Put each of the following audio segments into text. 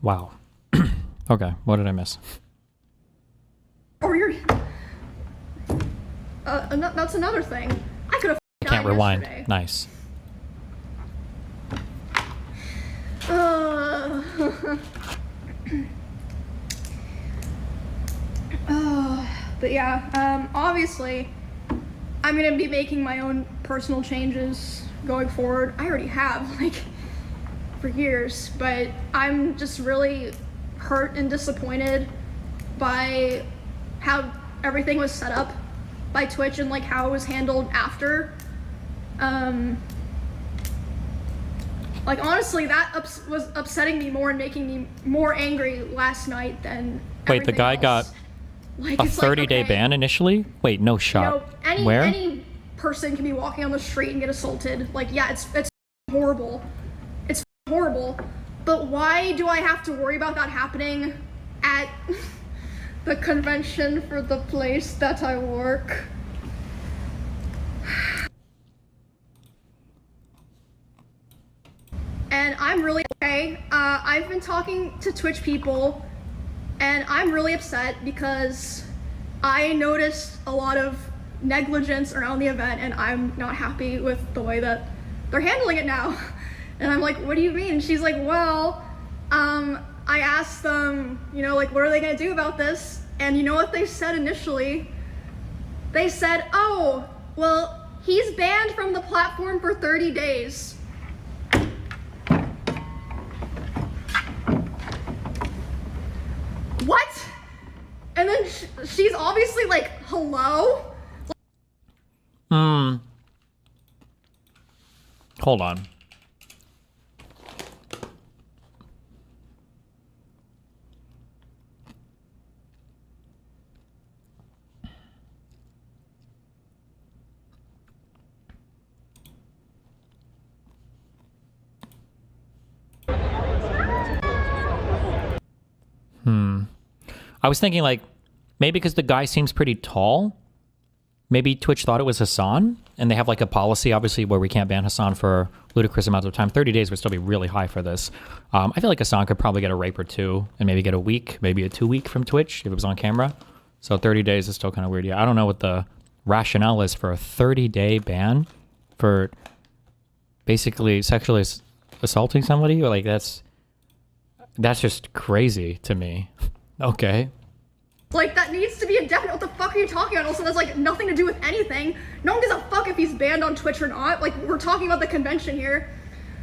Wow. Okay, what did I miss? Or you're... that's another thing. I could have I can't rewind. Yesterday. Nice. But yeah, obviously, I'm gonna be making my own personal changes going forward. I already have, like, for years, but I'm just really hurt and disappointed by how everything was set up by Twitch and like how it was handled after. Like honestly, that was upsetting me more and making me more angry last night than Wait, the guy else. got like, a 30-day ban initially? Wait, no shot. You know, Where? Any person can be walking on the street and get assaulted. Like, yeah, it's horrible. It's horrible. But why do I have to worry about that happening at the convention for the place that I work? And I'm really okay. I've been talking to Twitch people, and I'm really upset because I noticed a lot of negligence around the event, and I'm not happy with the way that they're handling it now. And I'm like, what do you mean? She's like, well, I asked them, you know, like, what are they gonna do about this? And you know what they said initially? They said, oh, well, he's banned from the platform for 30 days. What? And then she's obviously like, hello? Hold on. I was thinking, like, maybe because the guy seems pretty tall, maybe Twitch thought it was Hassan, and they have, like, a policy, obviously, where we can't ban Hassan for ludicrous amounts of time. 30 days would still be really high for this. I feel like Hassan could probably get a rape or two, and maybe get a week, maybe a 2-week from Twitch, if it was on camera. So 30 days is still kind of weird. Yeah, I don't know what the rationale is for a 30-day ban for basically sexually assaulting somebody. Like, that's just crazy to me. Okay. Like, that needs to be indefinite. What the fuck are you talking about? Also, that's like nothing to do with anything. No one gives a fuck if he's banned on Twitch or not. Like, we're talking about the convention here.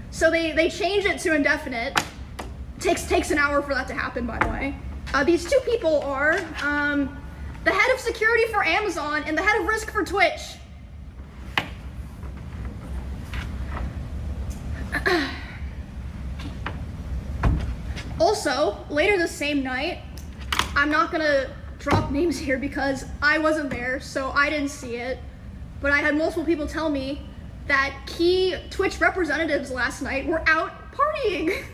So they changed it to indefinite. Takes an hour for that to happen, by the way. These two people are the head of security for Amazon and the head of risk for Twitch. Also, later the same night, I'm not gonna drop names here because I wasn't there, so I didn't see it. But I had multiple people tell me that key Twitch representatives last night were out partying.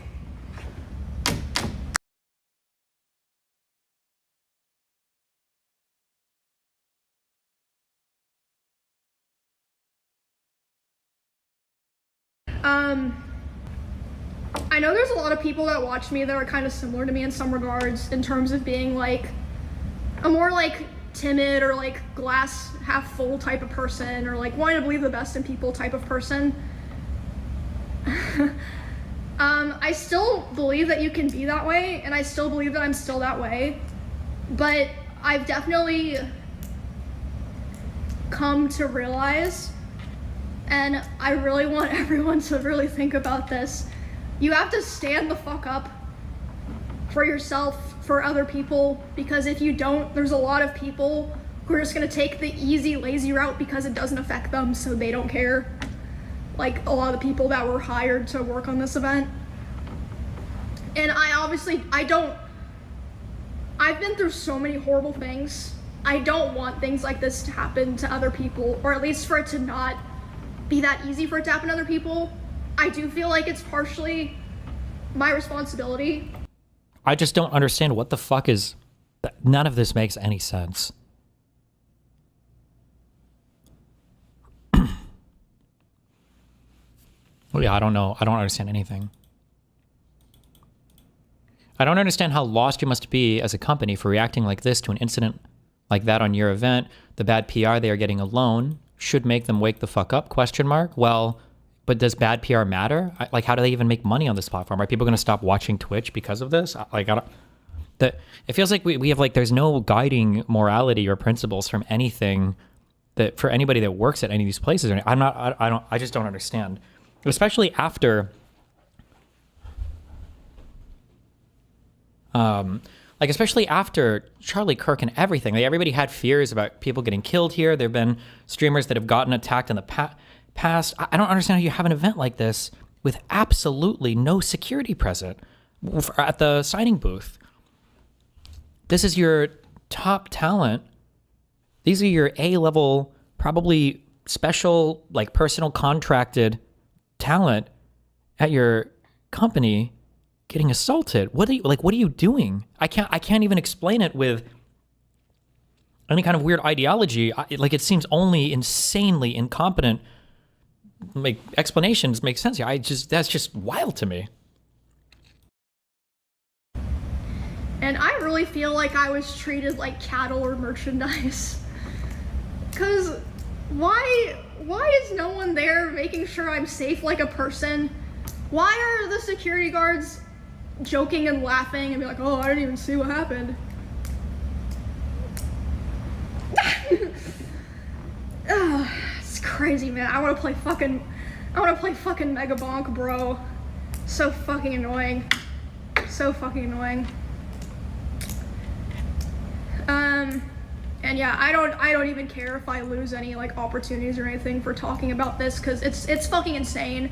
I know there's a lot of people that watch me that are kind of similar to me in some regards in terms of being like a more like timid or like glass half full type of person or like wanting to believe the best in people type of person. I still believe that you can be that way, and I still believe that I'm still that way, but I've definitely come to realize, and I really want everyone to really think about this, you have to stand the fuck up for yourself, for other people, because if you don't, there's a lot of people who are just gonna take the easy, lazy route because it doesn't affect them, so they don't care. Like a lot of the people that were hired to work on this event. And I've been through so many horrible things. I don't want things like this to happen to other people, or at least for it to not be that easy for it to happen to other people. I do feel like it's partially my responsibility. I just don't understand what the fuck is... None of this makes any sense. Well, yeah, I don't know. I don't understand anything. I don't understand how lost you must be as a company for reacting like this to an incident like that on your event. The bad PR they are getting alone should make them wake the fuck up, ? Well, but does bad PR matter? Like, how do they even make money on this platform? Are people going to stop watching Twitch because of this? Like, it feels like we have, like, there's no guiding morality or principles from anything that for anybody that works at any of these places. I just don't understand. Especially after, especially after Charlie Kirk and everything. Like, everybody had fears about people getting killed here. There have been streamers that have gotten attacked in the past. I don't understand how you have an event like this with absolutely no security present at the signing booth. This is your top talent. These are your A-level, probably special, like, personal contracted talent at your company getting assaulted. What are you doing? I can't even explain it with any kind of weird ideology. It seems only insanely incompetent. Like, explanations make sense here. That's just wild to me. And I really feel like I was treated like cattle or merchandise. Cause why is no one there making sure I'm safe like a person? Why are the security guards joking and laughing and be like, oh, I didn't even see what happened? It's crazy, man. I wanna play fucking Mega Bonk, bro. So fucking annoying. So fucking annoying. And yeah, I don't even care if I lose any, like, opportunities or anything for talking about this, because it's fucking insane.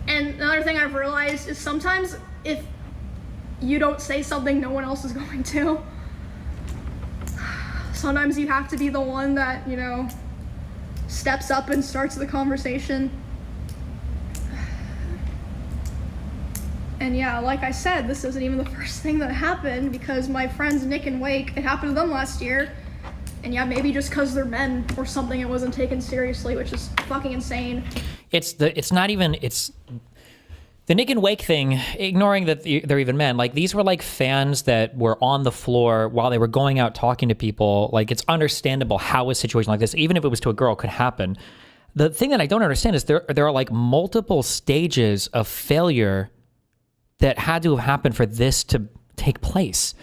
And another thing I've realized is sometimes if you don't say something, no one else is going to. Sometimes you have to be the one that, you know, steps up and starts the conversation. And yeah, like I said, this isn't even the first thing that happened, because my friends Nick and Wake, it happened to them last year. And yeah, maybe just because they're men or something, it wasn't taken seriously, which is fucking insane. It's the Nick and Wake thing, ignoring that they're even men. Like, these were like fans that were on the floor while they were going out talking to people. Like, it's understandable how a situation like this, even if it was to a girl, could happen. The thing that I don't understand is there are like multiple stages of failure that had to have happened for this to take place.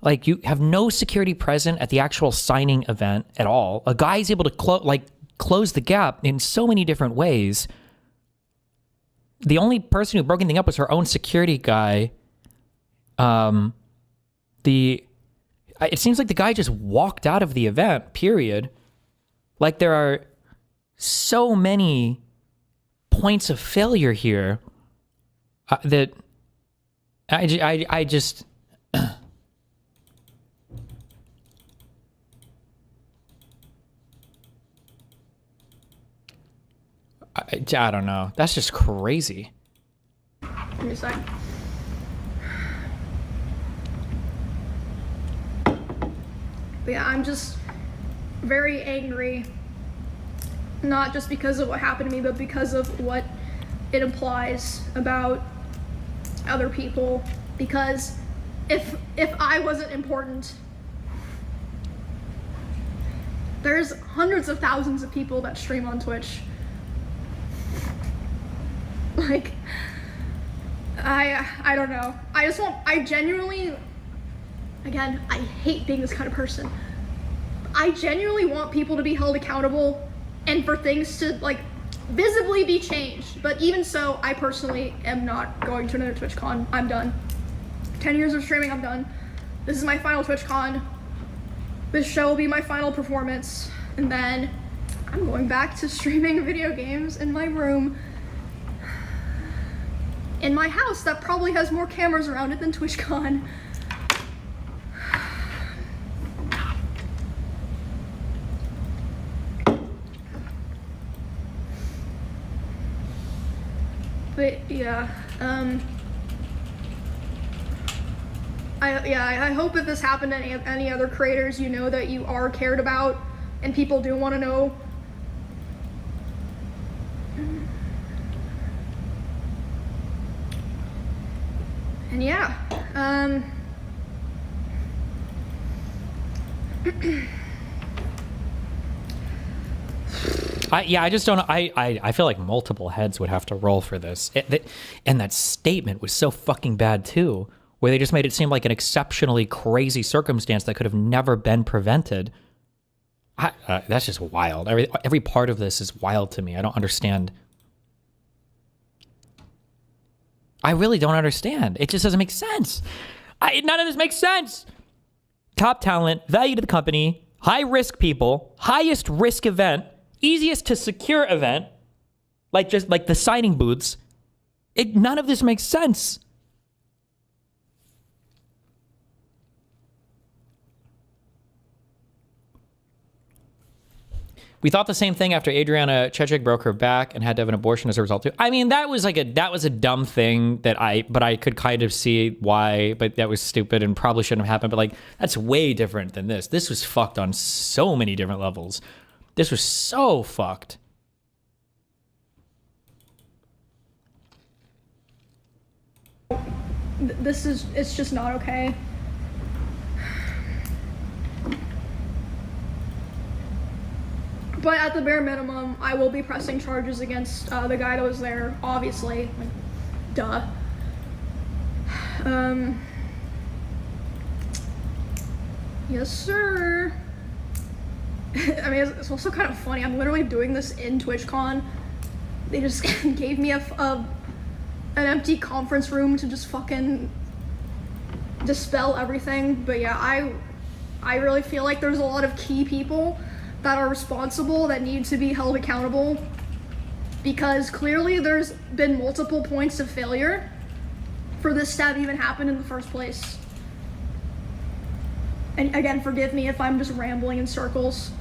Like, you have no security present at the actual signing event at all. A guy's able to close the gap in so many different ways. The only person who broke anything up was her own security guy. It seems like the guy just walked out of the event, period. Like, there are so many points of failure here that I just I don't know. That's just crazy. Give me a sec. But yeah, I'm just very angry. Not just because of what happened to me, but because of what it implies about other people. Because if I wasn't important, there's hundreds of thousands of people that stream on Twitch. Like, I don't know. I genuinely, again, I hate being this kind of person. I genuinely want people to be held accountable and for things to, like, visibly be changed. But even so, I personally am not going to another TwitchCon. I'm done. 10 years of streaming, I'm done. This is my final TwitchCon. This show will be my final performance. And then I'm going back to streaming video games in my room. In my house that probably has more cameras around it than TwitchCon. But yeah, I hope if this happened to any other creators, you know that you are cared about and people do want to know. And yeah. I just don't. I feel like multiple heads would have to roll for this. And that statement was so fucking bad too, where they just made it seem like an exceptionally crazy circumstance that could have never been prevented. That's just wild. Every part of this is wild to me. I don't understand. I really don't understand. It just doesn't make sense. None of this makes sense. Top talent, value to the company, high risk people, highest risk event, easiest to secure event, like the signing booths. None of this makes sense. We thought the same thing after Adriana Chechik broke her back and had to have an abortion as a result too. I mean, that was a dumb thing but I could kind of see why, but that was stupid and probably shouldn't have happened. But like, that's way different than this. This was fucked on so many different levels. This was so fucked. It's just not okay. But at the bare minimum, I will be pressing charges against the guy that was there, obviously. Like, duh. Yes, sir. I mean, it's also kind of funny. I'm literally doing this in TwitchCon. They just gave me an empty conference room to just fucking dispel everything. But yeah, I really feel like there's a lot of key people that are responsible that need to be held accountable, because clearly there's been multiple points of failure for this to have even happened in the first place. And again, forgive me if I'm just rambling in circles.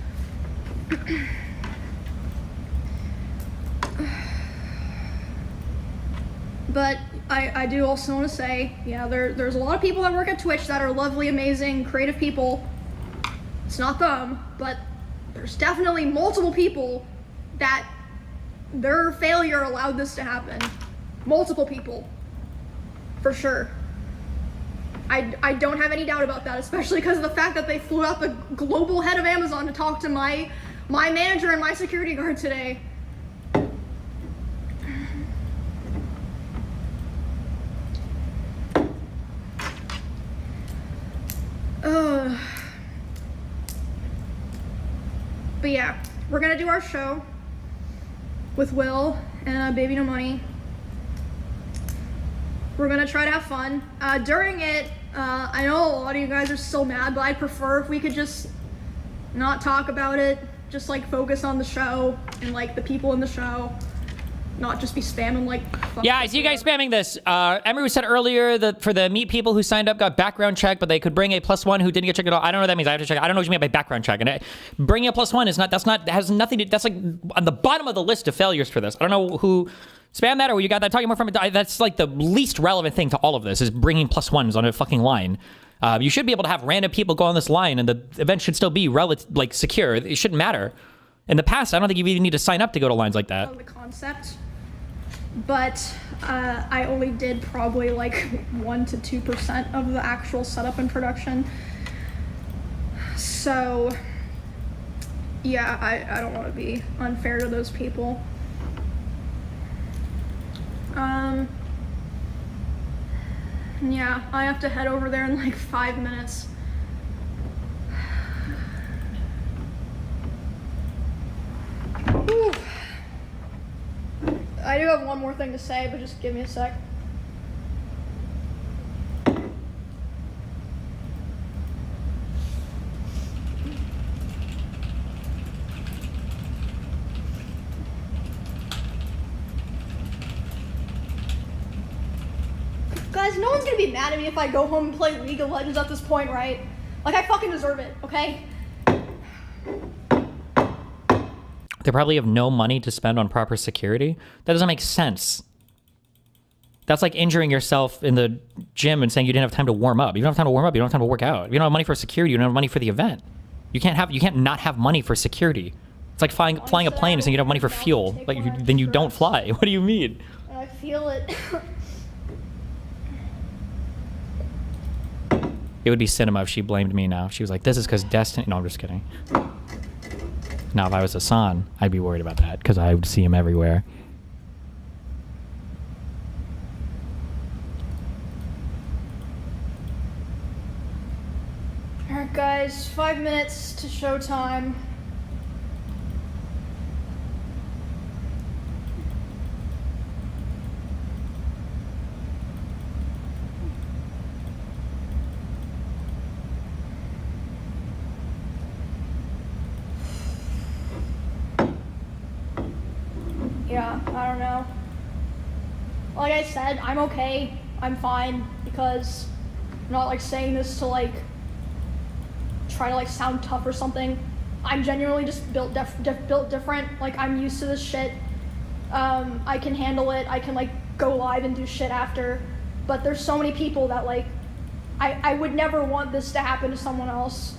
But I do also want to say, yeah, there's a lot of people that work at Twitch that are lovely, amazing, creative people. It's not them, but there's definitely multiple people that their failure allowed this to happen. Multiple people, for sure. I don't have any doubt about that, especially because of the fact that they flew out the global head of Amazon to talk to my manager and my security guard today. But yeah, we're gonna do our show with Will and Baby No Money. We're gonna try to have fun. During it, I know a lot of you guys are so mad, but I'd prefer if we could just not talk about it, just like focus on the show and like the people in the show, not just be spamming like. Yeah, I see you guys spamming this. Emiru said earlier that for the meat people who signed up got background check, but they could bring a +1 who didn't get checked at all. I don't know what that means. I have to check. I don't know what you mean by background check. And bringing a +1 is not. Has nothing to. That's like on the bottom of the list of failures for this. I don't know who spammed that or you got that talking more from. That's like the least relevant thing to all of this is bringing +1s on a fucking line. You should be able to have random people go on this line, and the event should still be like secure. It shouldn't matter. In the past, I don't think you even need to sign up to go to lines like that. The concept. But I only did probably like 1 to 2% of the actual setup and production. So yeah, I don't want to be unfair to those people. Yeah, I have to head over there in like 5 minutes. Whew. I do have one more thing to say, but just give me a sec. Guys, no one's gonna be mad at me if I go home and play League of Legends at this point, right? Like, I fucking deserve it, okay? They probably have no money to spend on proper security. That doesn't make sense. That's like injuring yourself in the gym and saying you didn't have time to warm up. You don't have time to warm up. You don't have time to work out. If you don't have money for security, you don't have money for the event. You can't not have money for security. It's like flying a plane and saying you don't have money for fuel. Like then you don't fly. What do you mean? I feel it. It would be cinema if she blamed me now. She was like, this is because Destiny... No, I'm just kidding. Now, if I was Hassan, I'd be worried about that because I would see him everywhere. Alright guys, 5 minutes to showtime. Yeah, I don't know. Like I said, I'm okay. I'm fine because I'm not like saying this to like try to like sound tough or something. I'm genuinely just built different. Like I'm used to this shit. I can handle it. I can like go live and do shit after. But there's so many people that like I would never want this to happen to someone else.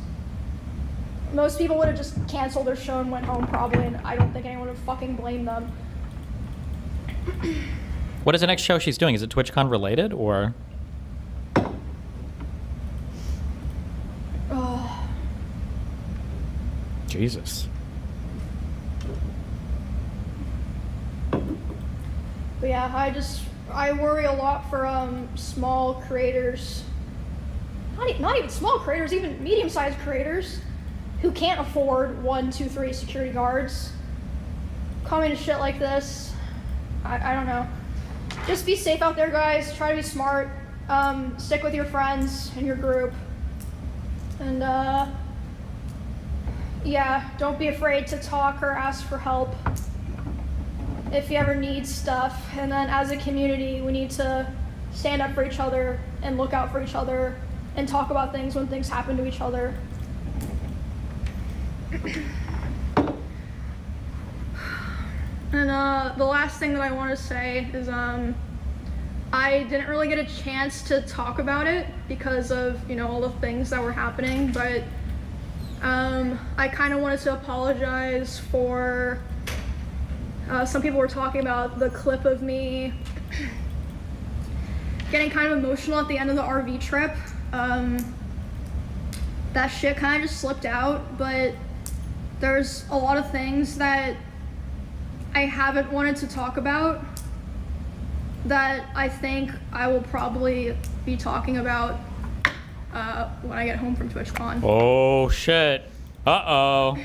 Most people would have just canceled their show and went home probably, and I don't think anyone would fucking blame them. What is the next show she's doing? Is it TwitchCon related or? Jesus. But yeah, I worry a lot for small creators. Not even small creators, even medium-sized creators who can't afford 1, 2, 3 security guards. Coming to shit like this, I don't know. Just be safe out there, guys. Try to be smart. Stick with your friends and your group. And yeah, don't be afraid to talk or ask for help if you ever need stuff. And then as a community, we need to stand up for each other and look out for each other and talk about things when things happen to each other. And the last thing that I want to say is I didn't really get a chance to talk about it because of, you know, all the things that were happening, but I kind of wanted to apologize for some people were talking about the clip of me getting kind of emotional at the end of the RV trip. That shit kind of just slipped out, but there's a lot of things that I haven't wanted to talk about that I think I will probably be talking about when I get home from TwitchCon. Oh shit. Uh-oh.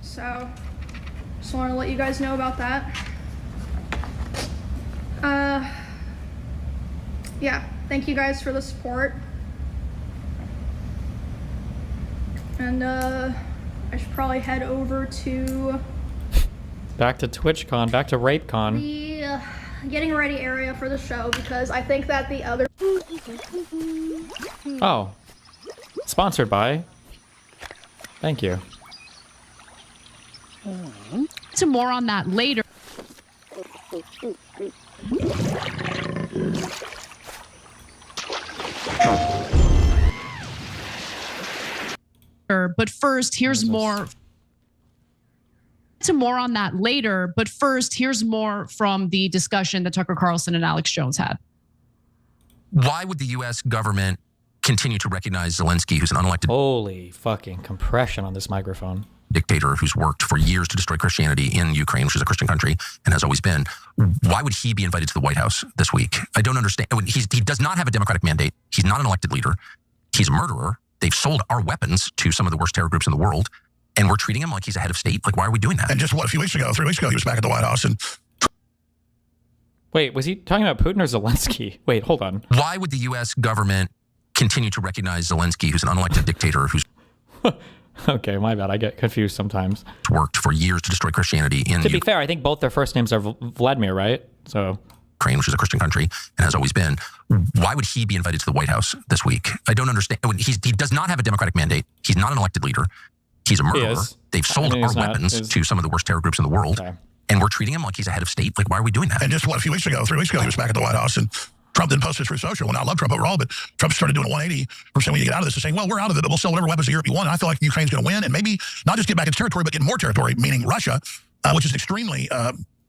So, just want to let you guys know about that. Yeah, thank you guys for the support. And I should probably head over to Back to TwitchCon, back to RapeCon. the getting ready area for the show because I think that the other... Oh. Sponsored by. Thank you. Some more on that later. But first, here's more. Some more on that later. But first, here's more from the discussion that Tucker Carlson and Alex Jones had. Why would the U.S. government continue to recognize Zelensky, who's an unelected Holy fucking compression on this microphone. dictator who's worked for years to destroy Christianity in Ukraine, which is a Christian country and has always been? Why would he be invited to the White House this week? I don't understand. He does not have a Democratic mandate. He's not an elected leader. He's a murderer. They've sold our weapons to some of the worst terror groups in the world, and we're treating him like he's a head of state. Like, why are we doing that? And just what, a few weeks ago, 3 weeks ago, he was back at the White House and... Wait, was he talking about Putin or Zelensky? Wait, hold on. Why would the U.S. government continue to recognize Zelensky, who's an unelected dictator who's Okay, my bad. I get confused sometimes. worked for years to destroy Christianity in To be fair, I think both their first names are Vladimir, right? So Ukraine, which is a Christian country and has always been? Why would he be invited to the White House this week? I don't understand. He does not have a Democratic mandate. He's not an elected leader. He's a murderer. is. They've sold he's our not. weapons He's- to some of the worst terror groups in the world. Okay. And we're treating him like he's a head of state. Like, why are we doing that? And just what, a few weeks ago, 3 weeks ago, he was back at the White House and Trump then posted through social. And I love Trump overall, but Trump started doing a 180 from saying, when you get out of this, and saying, well, we're out of it, but we'll sell whatever weapons to Europe you want. And I feel like Ukraine's going to win and maybe not just get back its territory, but get more territory, meaning Russia, which is an extremely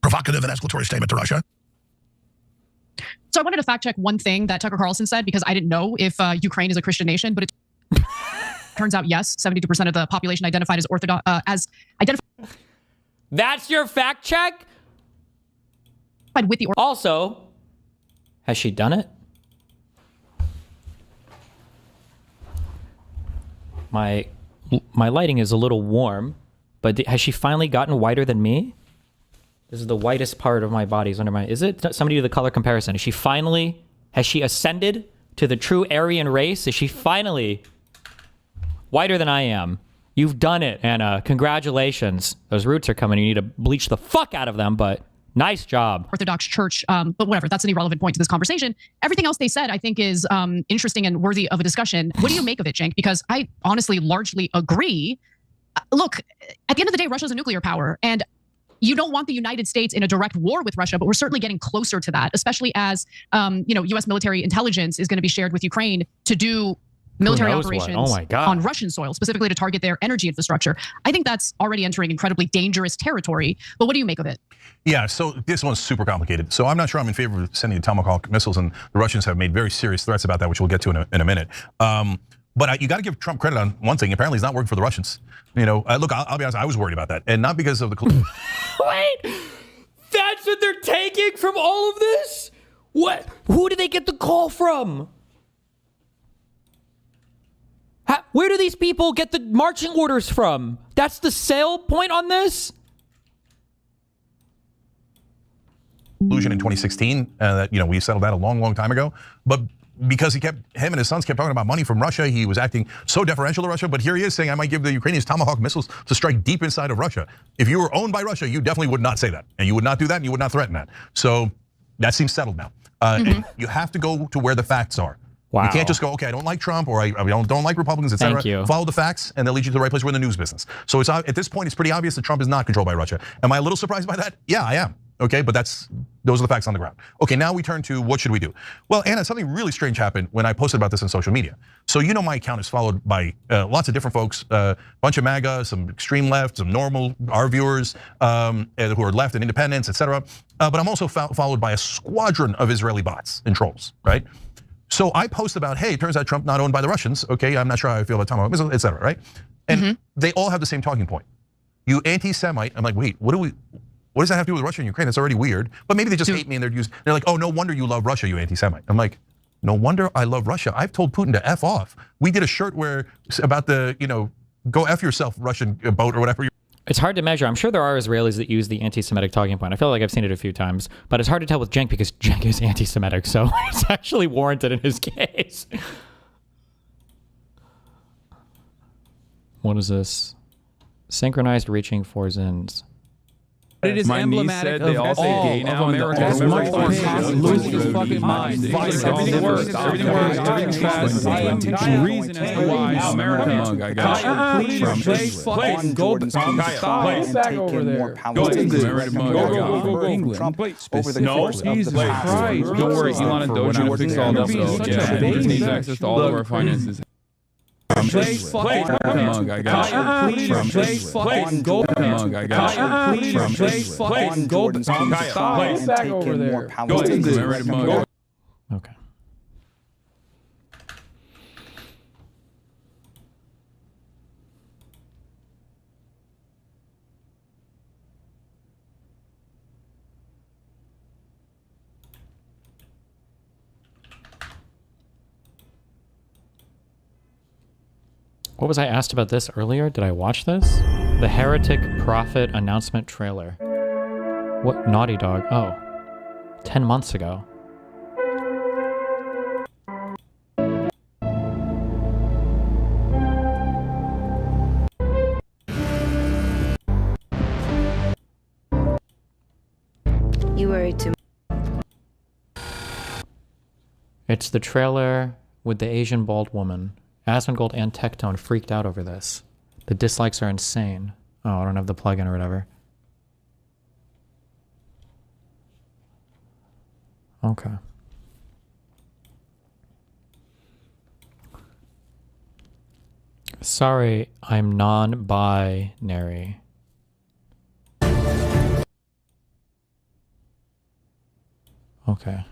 provocative and escalatory statement to Russia. So I wanted to fact check one thing that Tucker Carlson said, because I didn't know if Ukraine is a Christian nation, but it turns out, yes, 72% of the population identified as Orthodox, That's your fact check? with the Also, has she done it? My lighting is a little warm, but has she finally gotten whiter than me? This is the whitest part of my body is under my... Is it? Somebody do the color comparison. Is she finally... Has she ascended to the true Aryan race? Is she finally whiter than I am? You've done it, Anna. Congratulations. Those roots are coming. You need to bleach the fuck out of them, but nice job. Orthodox Church, but whatever, that's an irrelevant point to this conversation. Everything else they said, I think, is interesting and worthy of a discussion. What do you make of it, Cenk? Because I honestly largely agree. Look, at the end of the day, Russia's a nuclear power, and you don't want the United States in a direct war with Russia, but we're certainly getting closer to that, especially as U.S. military intelligence is going to be shared with Ukraine to do military operations on Russian soil, specifically to target their energy infrastructure. I think that's already entering incredibly dangerous territory. But what do you make of it? Yeah, so this one's super complicated. So I'm not sure I'm in favor of sending Tomahawk missiles, and the Russians have made very serious threats about that, which we'll get to in a minute. But you got to give Trump credit on one thing. Apparently, he's not working for the Russians. Look, I'll be honest. I was worried about that, and not because of the. Wait, that's what they're taking from all of this? What? Who did they get the call from? Where do these people get the marching orders from? That's the sale point on this? Illusion in 2016 that we settled that a long time ago, but because him and his sons kept talking about money from Russia, he was acting so deferential to Russia. But here he is saying, I might give the Ukrainians Tomahawk missiles to strike deep inside of Russia. If you were owned by Russia, you definitely would not say that, and you would not do that, and you would not threaten that. So that seems settled now. You have to go to where the facts are. Wow. You can't just go, okay, I don't like Trump, or I don't like Republicans, etc. Thank you. Follow the facts, and they'll lead you to the right place. We're in the news business. So at this point, it's pretty obvious that Trump is not controlled by Russia. Am I a little surprised by that? Yeah, I am. Okay, but those are the facts on the ground. Okay, now we turn to what should we do? Well, Anna, something really strange happened when I posted about this on social media. So my account is followed by lots of different folks, a bunch of MAGA, some extreme left, some normal, our viewers who are left and independents, etc. But I'm also followed by a squadron of Israeli bots and trolls, right? So I post about, hey, it turns out Trump not owned by the Russians. Okay, I'm not sure how I feel about Tomahawk missiles, etc. Right? And they all have the same talking point. You anti-Semite. I'm like, wait, what does that have to do with Russia and Ukraine? It's already weird. But maybe they just hate me and they're like, oh, no wonder you love Russia, you anti-Semite. I'm like, no wonder I love Russia. I've told Putin to F off. We did a shirt about the, go F yourself, Russian boat or whatever. It's hard to measure. I'm sure there are Israelis that use the anti-Semitic talking point. I feel like I've seen it a few times, but it's hard to tell with Cenk because Cenk is anti-Semitic, so it's actually warranted in his case. What is this? Synchronized reaching for Zins. It is emblematic of all of America's losing his fucking mind. Everything works. Everything works. Everything's fast. Scientific reason as to why America. Please fucking go back over there. Go England. Trump over the No, course of the Jesus Christ. Don't worry, Elon and Doge are gonna fix all this. So yeah, he just needs access to all of our finances. Please fucking go back over there. Go England. Okay. What was I asked about this earlier? Did I watch this? The Heretic Prophet announcement trailer. What? Naughty Dog. Oh. 10 months ago. You worried too. It's the trailer with the Asian bald woman. Asmongold and Tectone freaked out over this. The dislikes are insane. Oh, I don't have the plugin or whatever. Okay. Sorry, I'm non-binary. Okay.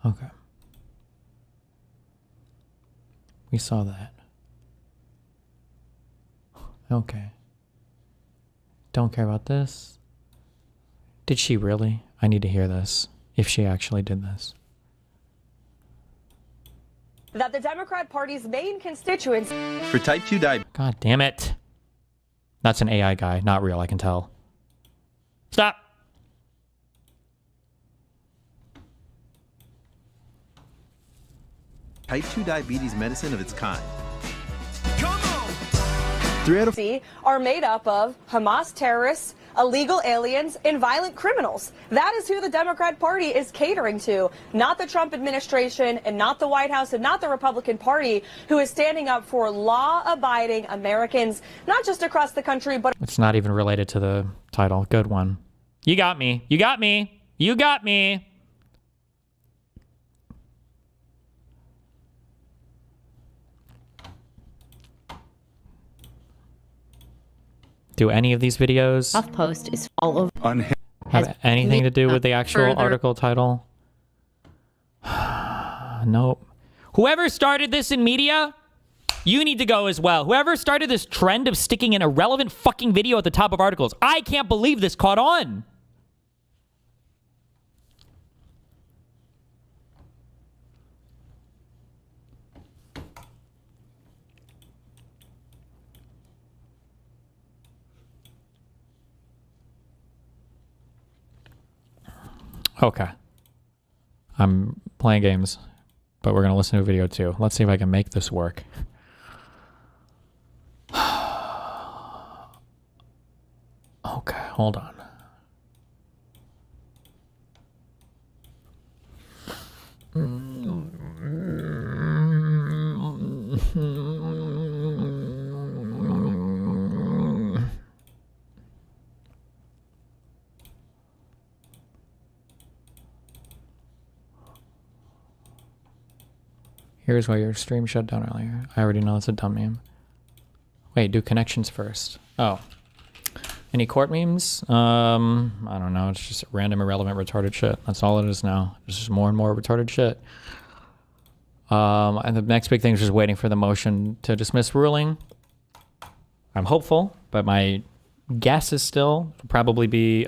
Okay. We saw that. Okay. Don't care about this. Did she really? I need to hear this. If she actually did this. That the Democrat Party's main constituents for type 2 diabetes. God damn it. That's an AI guy, not real, I can tell. Stop. Type 2 diabetes medicine of its kind. Come on. 3 out of 4 are made up of Hamas terrorists, illegal aliens, and violent criminals. That is who the Democrat Party is catering to, not the Trump administration and not the White House and not the Republican Party, who is standing up for law-abiding Americans, not just across the country, but... It's not even related to the title. Good one. You got me. You got me. You got me. Do any of these videos HuffPost is all over have anything to do with the actual article title? Nope. Whoever started this in media, you need to go as well. Whoever started this trend of sticking an irrelevant fucking video at the top of articles. I can't believe this caught on. Okay. I'm playing games, but we're going to listen to a video too. Let's see if I can make this work. Okay, hold on. Here's why your stream shut down earlier. I already know it's a dumb meme. Wait, do connections first. Oh. Any court memes? I don't know. It's just random, irrelevant, retarded shit. That's all it is now. It's just more and more retarded shit. And the next big thing is just waiting for the motion to dismiss ruling. I'm hopeful, but my guess is still probably be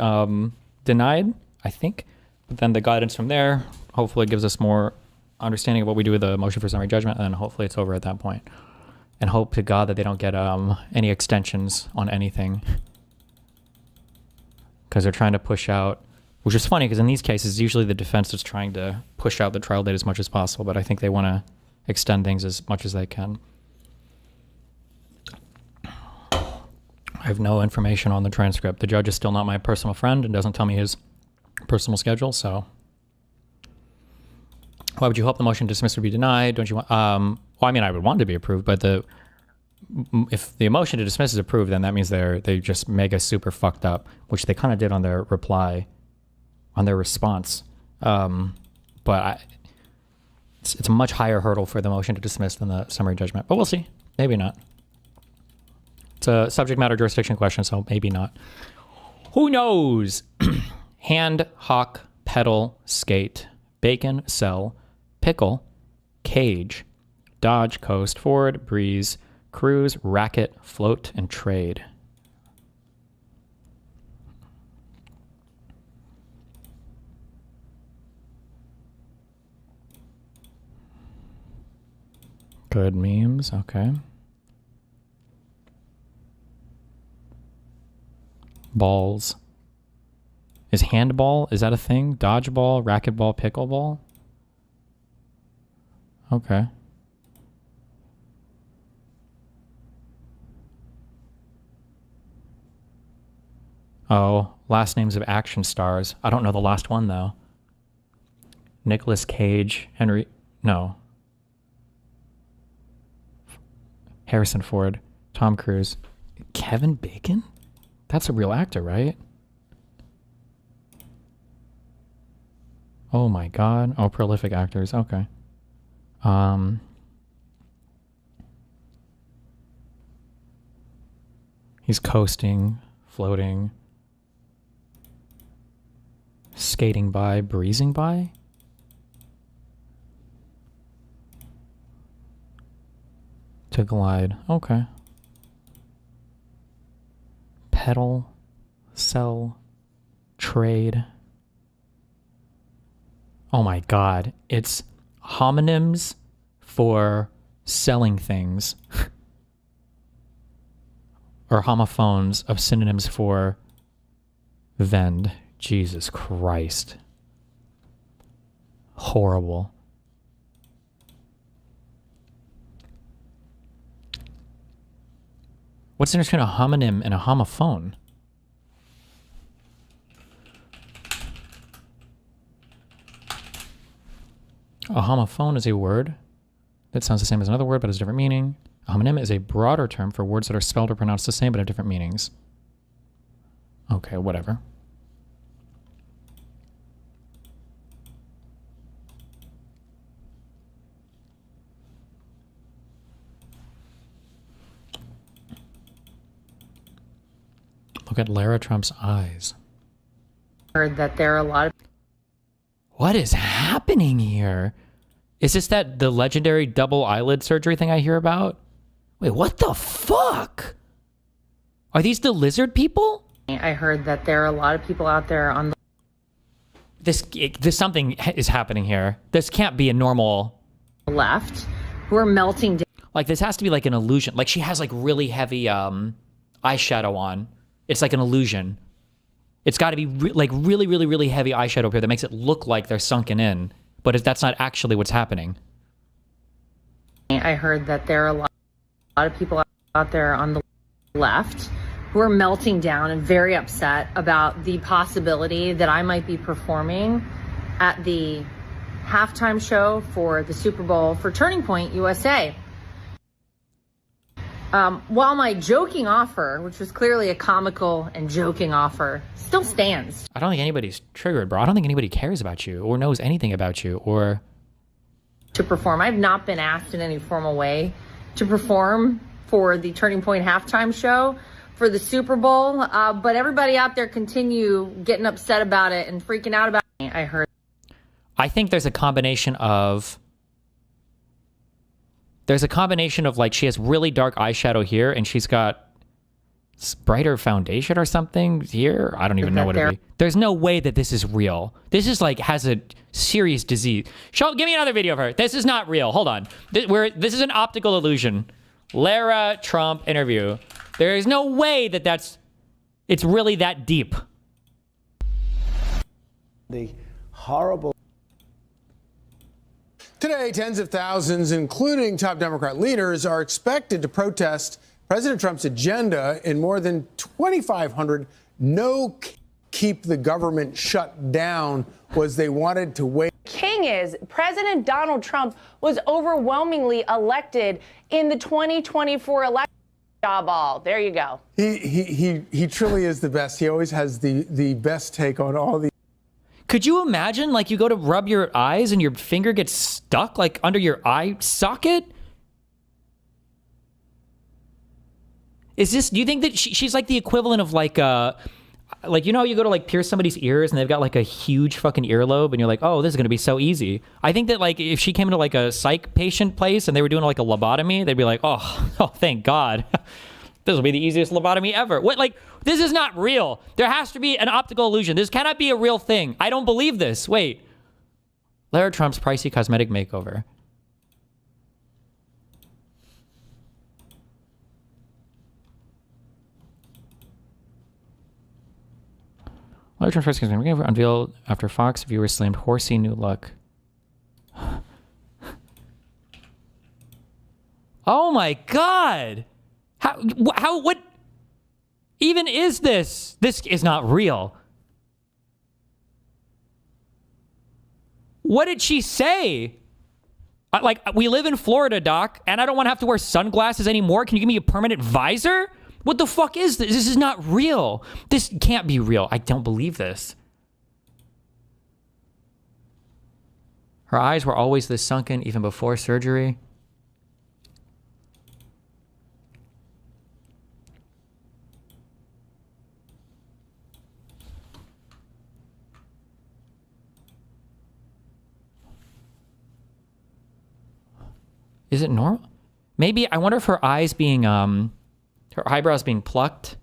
denied, I think. But then the guidance from there hopefully gives us more understanding of what we do with the motion for summary judgment, and then hopefully it's over at that point. And hope to God that they don't get any extensions on anything. Because they're trying to push out, which is funny because in these cases, usually the defense is trying to push out the trial date as much as possible, but I think they want to extend things as much as they can. I have no information on the transcript. The judge is still not my personal friend and doesn't tell me his personal schedule, so... Why would you hope the motion to dismiss would be denied? Don't you want... well, I mean, I would want it to be approved, but if the motion to dismiss is approved, then that means they just mega super fucked up, which they kind of did on their reply, on their response. But it's a much higher hurdle for the motion to dismiss than the summary judgment. But we'll see. Maybe not. It's a subject matter jurisdiction question, so maybe not. Who knows? Hand, hawk, pedal, skate, bacon, sell, pickle, cage, dodge, coast, forward, breeze, cruise, racket, float, and trade. Good memes, okay. Balls. Is handball, is that a thing? Dodgeball, racquetball, pickleball? Okay. Oh, last names of action stars. I don't know the last one, though. Nicolas Cage, Harrison Ford, Tom Cruise. Kevin Bacon? That's a real actor, right? Oh my God. Oh, prolific actors. Okay. He's coasting, floating, skating by, breezing by. to glide. Okay. Pedal, sell, trade. Oh my god. It's homonyms for selling things. Or homophones of synonyms for vend. Jesus Christ. Horrible. What's the difference between a homonym and a homophone? A homophone is a word that sounds the same as another word but has a different meaning. A homonym is a broader term for words that are spelled or pronounced the same but have different meanings. Okay, whatever. Look at Lara Trump's eyes. Heard that there are a lot of... What is happening here? Is this the legendary double eyelid surgery thing I hear about? Wait, what the fuck? Are these the lizard people? I heard that there are a lot of people out there on the... This something is happening here. This can't be a normal... left who are melting down. Like, this has to be like an illusion. Like, she has like really heavy eyeshadow on. It's like an illusion. It's got to be really heavy eyeshadow up here that makes it look like they're sunken in. But that's not actually what's happening. I heard that there are a lot of people out there on the left who are melting down and very upset about the possibility that I might be performing at the halftime show for the Super Bowl for Turning Point USA. While my joking offer, which was clearly a comical and joking offer, still stands. I don't think anybody's triggered, bro. I don't think anybody cares about you or knows anything about you or... To perform. I've not been asked in any formal way to perform for the Turning Point halftime show for the Super Bowl, but everybody out there continue getting upset about it and freaking out about it. I heard. I think there's a combination of... like she has really dark eyeshadow here and she's got brighter foundation or something here. I don't even know what it is. There's no way that this is real. This is like has a serious disease. Give me another video of her. This is not real. Hold on. This is an optical illusion. Lara Trump interview. There is no way that it's really that deep. The horrible. Today, tens of thousands, including top Democrat leaders, are expected to protest President Trump's agenda in more than 2,500 keep the government shut down was they wanted to wait. King is President Donald Trump was overwhelmingly elected in the 2024 election. Job all. There you go. He truly is the best. He always has the best take on all the. Could you imagine, like, you go to rub your eyes and your finger gets stuck, like, under your eye socket? Do you think that she's like the equivalent of, like, you know how you go to, like, pierce somebody's ears and they've got, like, a huge fucking earlobe and you're like, oh, this is going to be so easy. I think that, like, if she came into, like, a psych patient place and they were doing, like, a lobotomy, they'd be like, oh, thank God. This will be the easiest lobotomy ever. What, like, this is not real. There has to be an optical illusion. This cannot be a real thing. I don't believe this. Wait. Lara Trump's pricey cosmetic makeover. Lara Trump's pricey cosmetic makeover unveiled after Fox viewers slammed horsey new look. Oh my God. What even is this? This is not real. What did she say? Like, we live in Florida, Doc, and I don't want to have to wear sunglasses anymore. Can you give me a permanent visor? What the fuck is this? This is not real. This can't be real. I don't believe this. Her eyes were always this sunken even before surgery. Is it normal? Maybe, I wonder if her eyes being, her eyebrows being plucked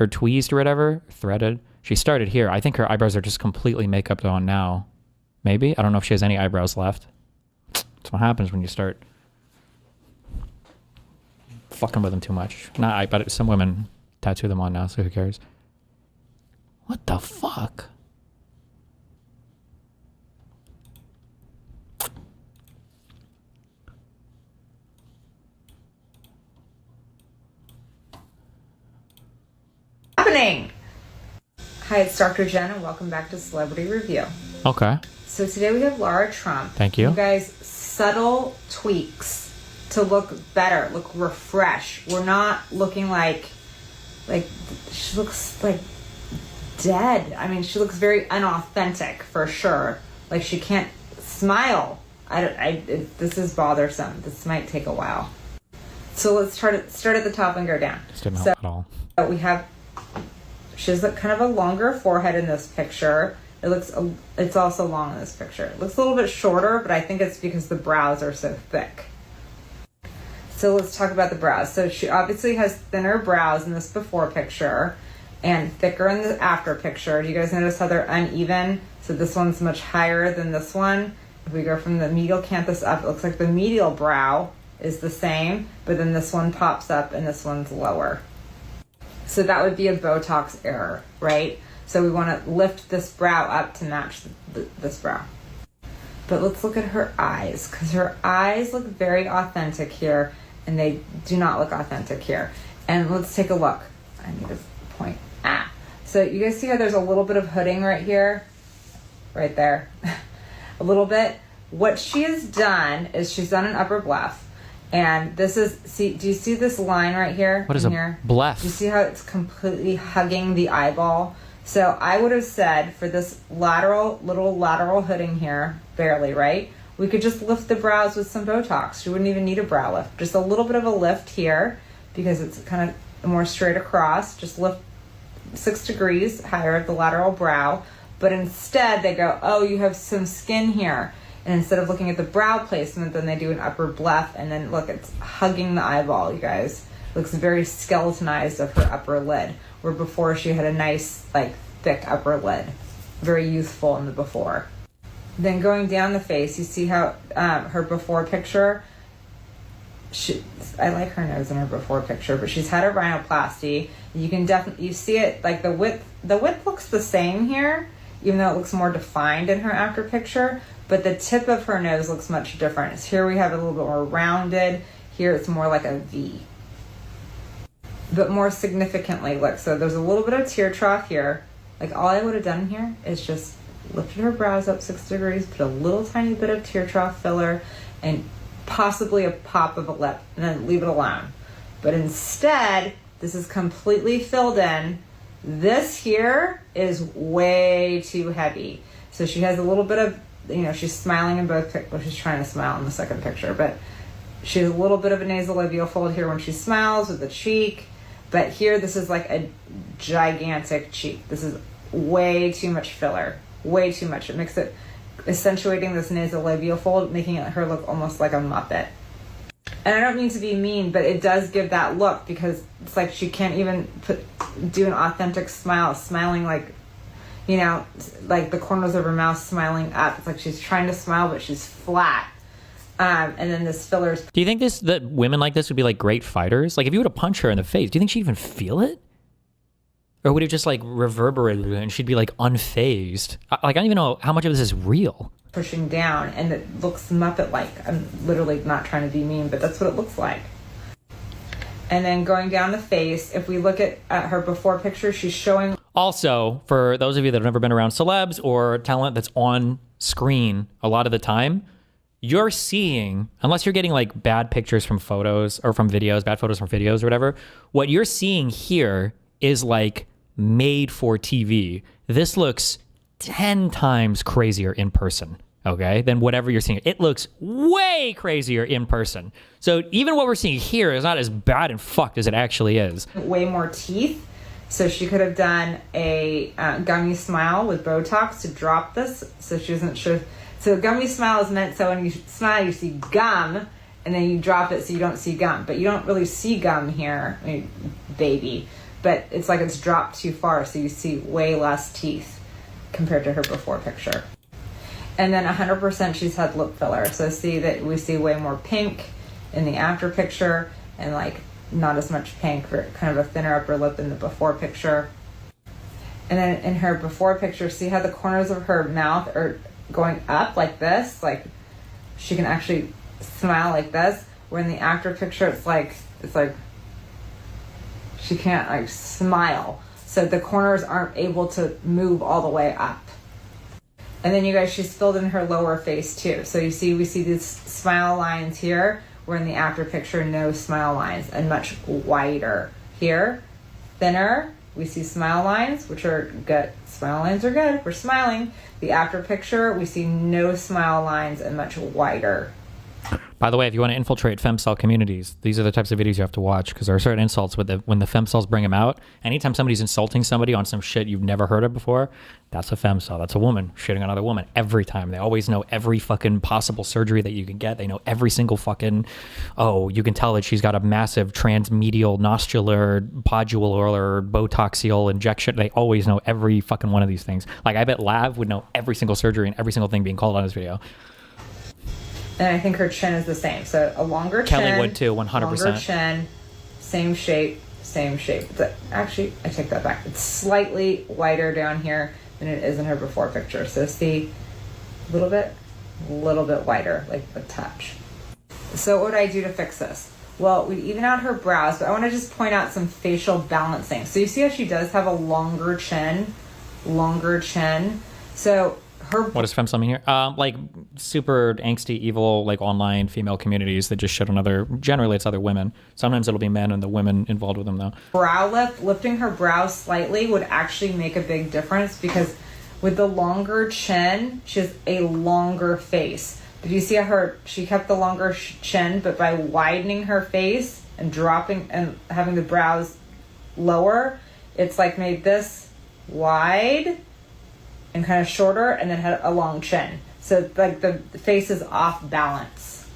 or tweezed or whatever, threaded. She started here. I think her eyebrows are just completely makeup on now. Maybe? I don't know if she has any eyebrows left. That's what happens when you start fucking with them too much. Not I, but some women tattoo them on now, so who cares? What the fuck? Happening. Hi, it's Dr. Jen, and welcome back to Celebrity Review. Okay. So today we have Lara Trump. Thank you. You guys, subtle tweaks to look better, look refreshed. We're not looking like she looks like dead. I mean, she looks very unauthentic for sure. Like she can't smile. This is bothersome. This might take a while. So let's start at the top and go down. This didn't help at all. We have, she has kind of a longer forehead in this picture. It's also long in this picture. It looks a little bit shorter, but I think it's because the brows are so thick. So let's talk about the brows. So she obviously has thinner brows in this before picture and thicker in the after picture. Do you guys notice how they're uneven? So this one's much higher than this one. If we go from the medial canthus up, it looks like the medial brow is the same, but then this one pops up and this one's lower. So that would be a Botox error, right? So we want to lift this brow up to match this brow. But let's look at her eyes, because her eyes look very authentic here, and they do not look authentic here. And let's take a look. I need to point. So you guys see how there's a little bit of hooding right here? Right there. A little bit. What she has done is she's done an upper bluff. And this is, do you see this line right here? What is a bluff? Do you see how it's completely hugging the eyeball? So I would have said for this little lateral hooding here, barely, right? We could just lift the brows with some Botox. She wouldn't even need a brow lift. Just a little bit of a lift here because it's kind of more straight across. Just lift 6 degrees higher of the lateral brow. But instead they go, oh, you have some skin here. And instead of looking at the brow placement, then they do an upper bluff, and then look, it's hugging the eyeball, you guys. Looks very skeletonized of her upper lid, where before she had a nice, like, thick upper lid. Very youthful in the before. Then going down the face, you see how her before picture, I like her nose in her before picture, but she's had a rhinoplasty. You can definitely, you see it, like the width looks the same here, even though it looks more defined in her after picture. But the tip of her nose looks much different. Here we have it a little bit more rounded. Here it's more like a V. But more significantly, look, so there's a little bit of tear trough here. Like all I would have done here is just lifted her brows up 6 degrees, put a little tiny bit of tear trough filler, and possibly a pop of a lip, and then leave it alone. But instead, this is completely filled in. This here is way too heavy. So she has a little bit of, she's smiling in both pictures. Well, she's trying to smile in the second picture, but she has a little bit of a nasolabial fold here when she smiles with the cheek. But here, this is like a gigantic cheek. This is way too much filler. Way too much. It makes it, accentuating this nasolabial fold, making her look almost like a Muppet. And I don't mean to be mean, but it does give that look because it's like she can't even do an authentic smile, smiling like, like the corners of her mouth smiling up. It's like she's trying to smile, but she's flat. And then this filler's... Do you think that women like this would be like great fighters? Like if you were to punch her in the face, do you think she'd even feel it? Or would it just like reverberate and she'd be like unfazed? Like I don't even know how much of this is real. Pushing down and it looks Muppet-like. I'm literally not trying to be mean, but that's what it looks like. And then going down the face, if we look at her before picture, she's showing... Also, for those of you that have never been around celebs or talent that's on screen a lot of the time, you're seeing, unless you're getting like bad pictures from photos or from videos, bad photos from videos or whatever, what you're seeing here is like made for TV. This looks 10 times crazier in person, okay, than whatever you're seeing. It looks way crazier in person. So even what we're seeing here is not as bad and fucked as it actually is. Way more teeth. So she could have done a gummy smile with Botox to drop this. So she isn't sure. So gummy smile is meant so when you smile, you see gum, and then you drop it so you don't see gum. But you don't really see gum here, I mean, baby. But it's like it's dropped too far, so you see way less teeth compared to her before picture. And then 100% she's had lip filler. So see that we see way more pink in the after picture, and like not as much pink, or kind of a thinner upper lip in the before picture. And then in her before picture, see how the corners of her mouth are going up like this? Like she can actually smile like this. Where in the after picture, it's like she can't like smile. So the corners aren't able to move all the way up. And then you guys, she's filled in her lower face too. So you see, we see these smile lines here, where in the after picture, no smile lines, and much wider. Here, thinner, we see smile lines, which are good. Smile lines are good, we're smiling. The after picture, we see no smile lines and much wider. By the way, if you want to infiltrate femcel communities, these are the types of videos you have to watch, because there are certain insults when the femcels bring them out. Anytime somebody's insulting somebody on some shit you've never heard of before, that's a femcel. That's a woman shitting on another woman every time. They always know every fucking possible surgery that you can get. They know every single fucking, oh, you can tell that she's got a massive transmedial nostril podular or botoxial injection. They always know every fucking one of these things. Like, I bet Lav would know every single surgery and every single thing being called on this video. And I think her chin is the same. So a longer chin. Kelly would too, 100%. Longer chin, same shape, same shape. Actually, I take that back. It's slightly wider down here than it is in her before picture. So see, a little bit wider, like a touch. So what would I do to fix this? Well, we even out her brows, but I want to just point out some facial balancing. So you see how she does have a longer chin. So what does femcel mean here? Like super angsty, evil, like online female communities that just shit on generally it's other women. Sometimes it'll be men and the women involved with them though. Brow lifting her brows slightly would actually make a big difference, because with the longer chin, she has a longer face. But you see how she kept the longer chin, but by widening her face and dropping and having the brows lower, it's like made this wide and kind of shorter, and then had a long chin. So like the face is off balance.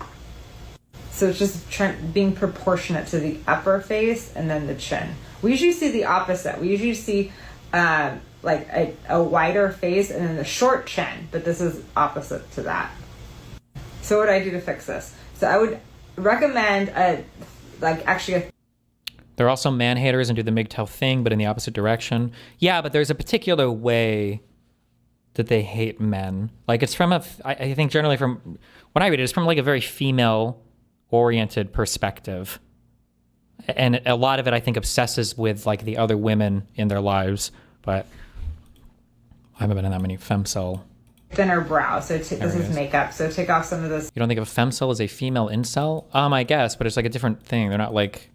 So it's just being proportionate to the upper face and then the chin. We usually see the opposite. We usually see like a wider face and then the short chin, but this is opposite to that. So what would I do to fix this? So I would recommend they're also man haters and do the MGTOW thing, but in the opposite direction. Yeah, but there's a particular way that they hate men. Like it's from I think generally from, when I read it, it's from like a very female oriented perspective. And a lot of it I think obsesses with like the other women in their lives, but I haven't been in that many femcel. Thinner brow, so this is makeup, so take off some of this. You don't think of a femcel as a female incel? I guess, but it's like a different thing. They're not like,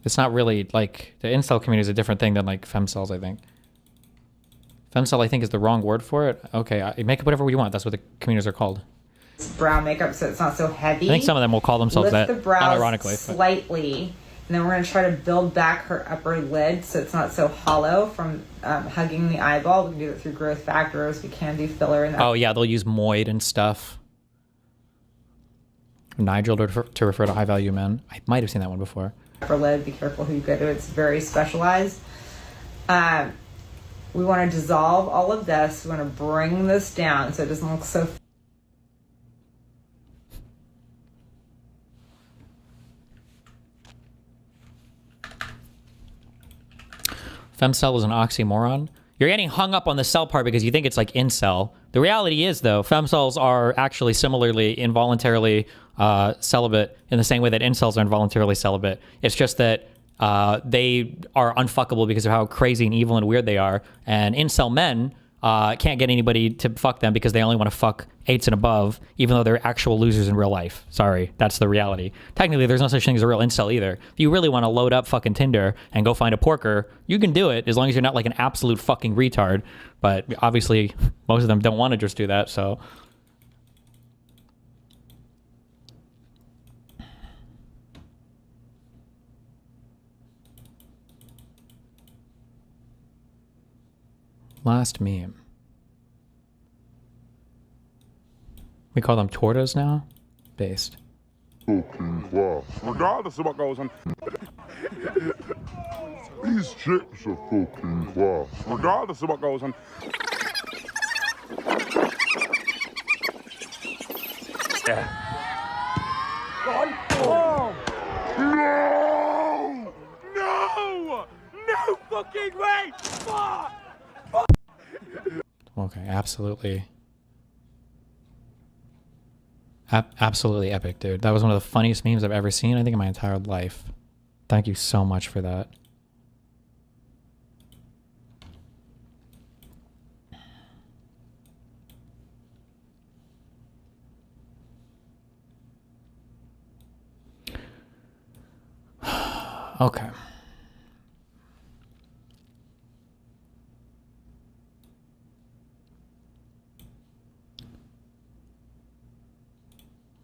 it's not really like, the incel community is a different thing than like femcels, I think. Femcel, I think, is the wrong word for it. Okay, make it whatever you want. That's what the communities are called. Brow makeup, so it's not so heavy. I think some of them will call themselves Lift that, the brows unironically. Slightly, and then we're going to try to build back her upper lid so it's not so hollow from hugging the eyeball. We can do it through growth factors. We can do filler in that. Oh yeah, they'll use moid and stuff. Nigel to refer to high-value men. I might have seen that one before. Upper lid, be careful who you go to. It's very specialized. We want to dissolve all of this. We want to bring this down so it doesn't look so. Femcel is an oxymoron. You're getting hung up on the cell part because you think it's like incel. The reality is, though, femcels are actually similarly involuntarily celibate in the same way that incels are involuntarily celibate. It's just that they are unfuckable because of how crazy and evil and weird they are. And incel men can't get anybody to fuck them because they only want to fuck 8s and above, even though they're actual losers in real life. Sorry, that's the reality. Technically, there's no such thing as a real incel either. If you really want to load up fucking Tinder and go find a porker, you can do it as long as you're not like an absolute fucking retard. But obviously, most of them don't want to just do that, so. Last meme. We call them tortas now? based. Regardless of what goes on. These chicks are fucking class. Regardless of what goes on. Yeah. Oh. No! No! No fucking way! Fuck! Okay, absolutely. Absolutely epic, dude. That was one of the funniest memes I've ever seen, I think, in my entire life. Thank you so much for that. Okay.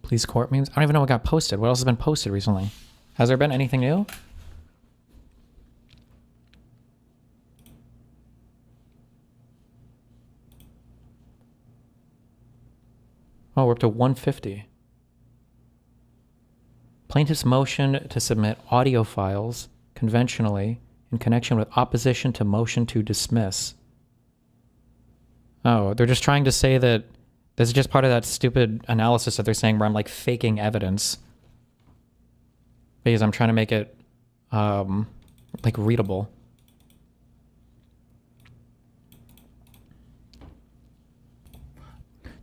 Please court memes? I don't even know what got posted. What else has been posted recently? Has there been anything new? Oh, we're up to 150. Plaintiff's motion to submit audio files conventionally in connection with opposition to motion to dismiss. Oh, they're just trying to say that this is just part of that stupid analysis that they're saying where I'm like faking evidence. Because I'm trying to make it like readable.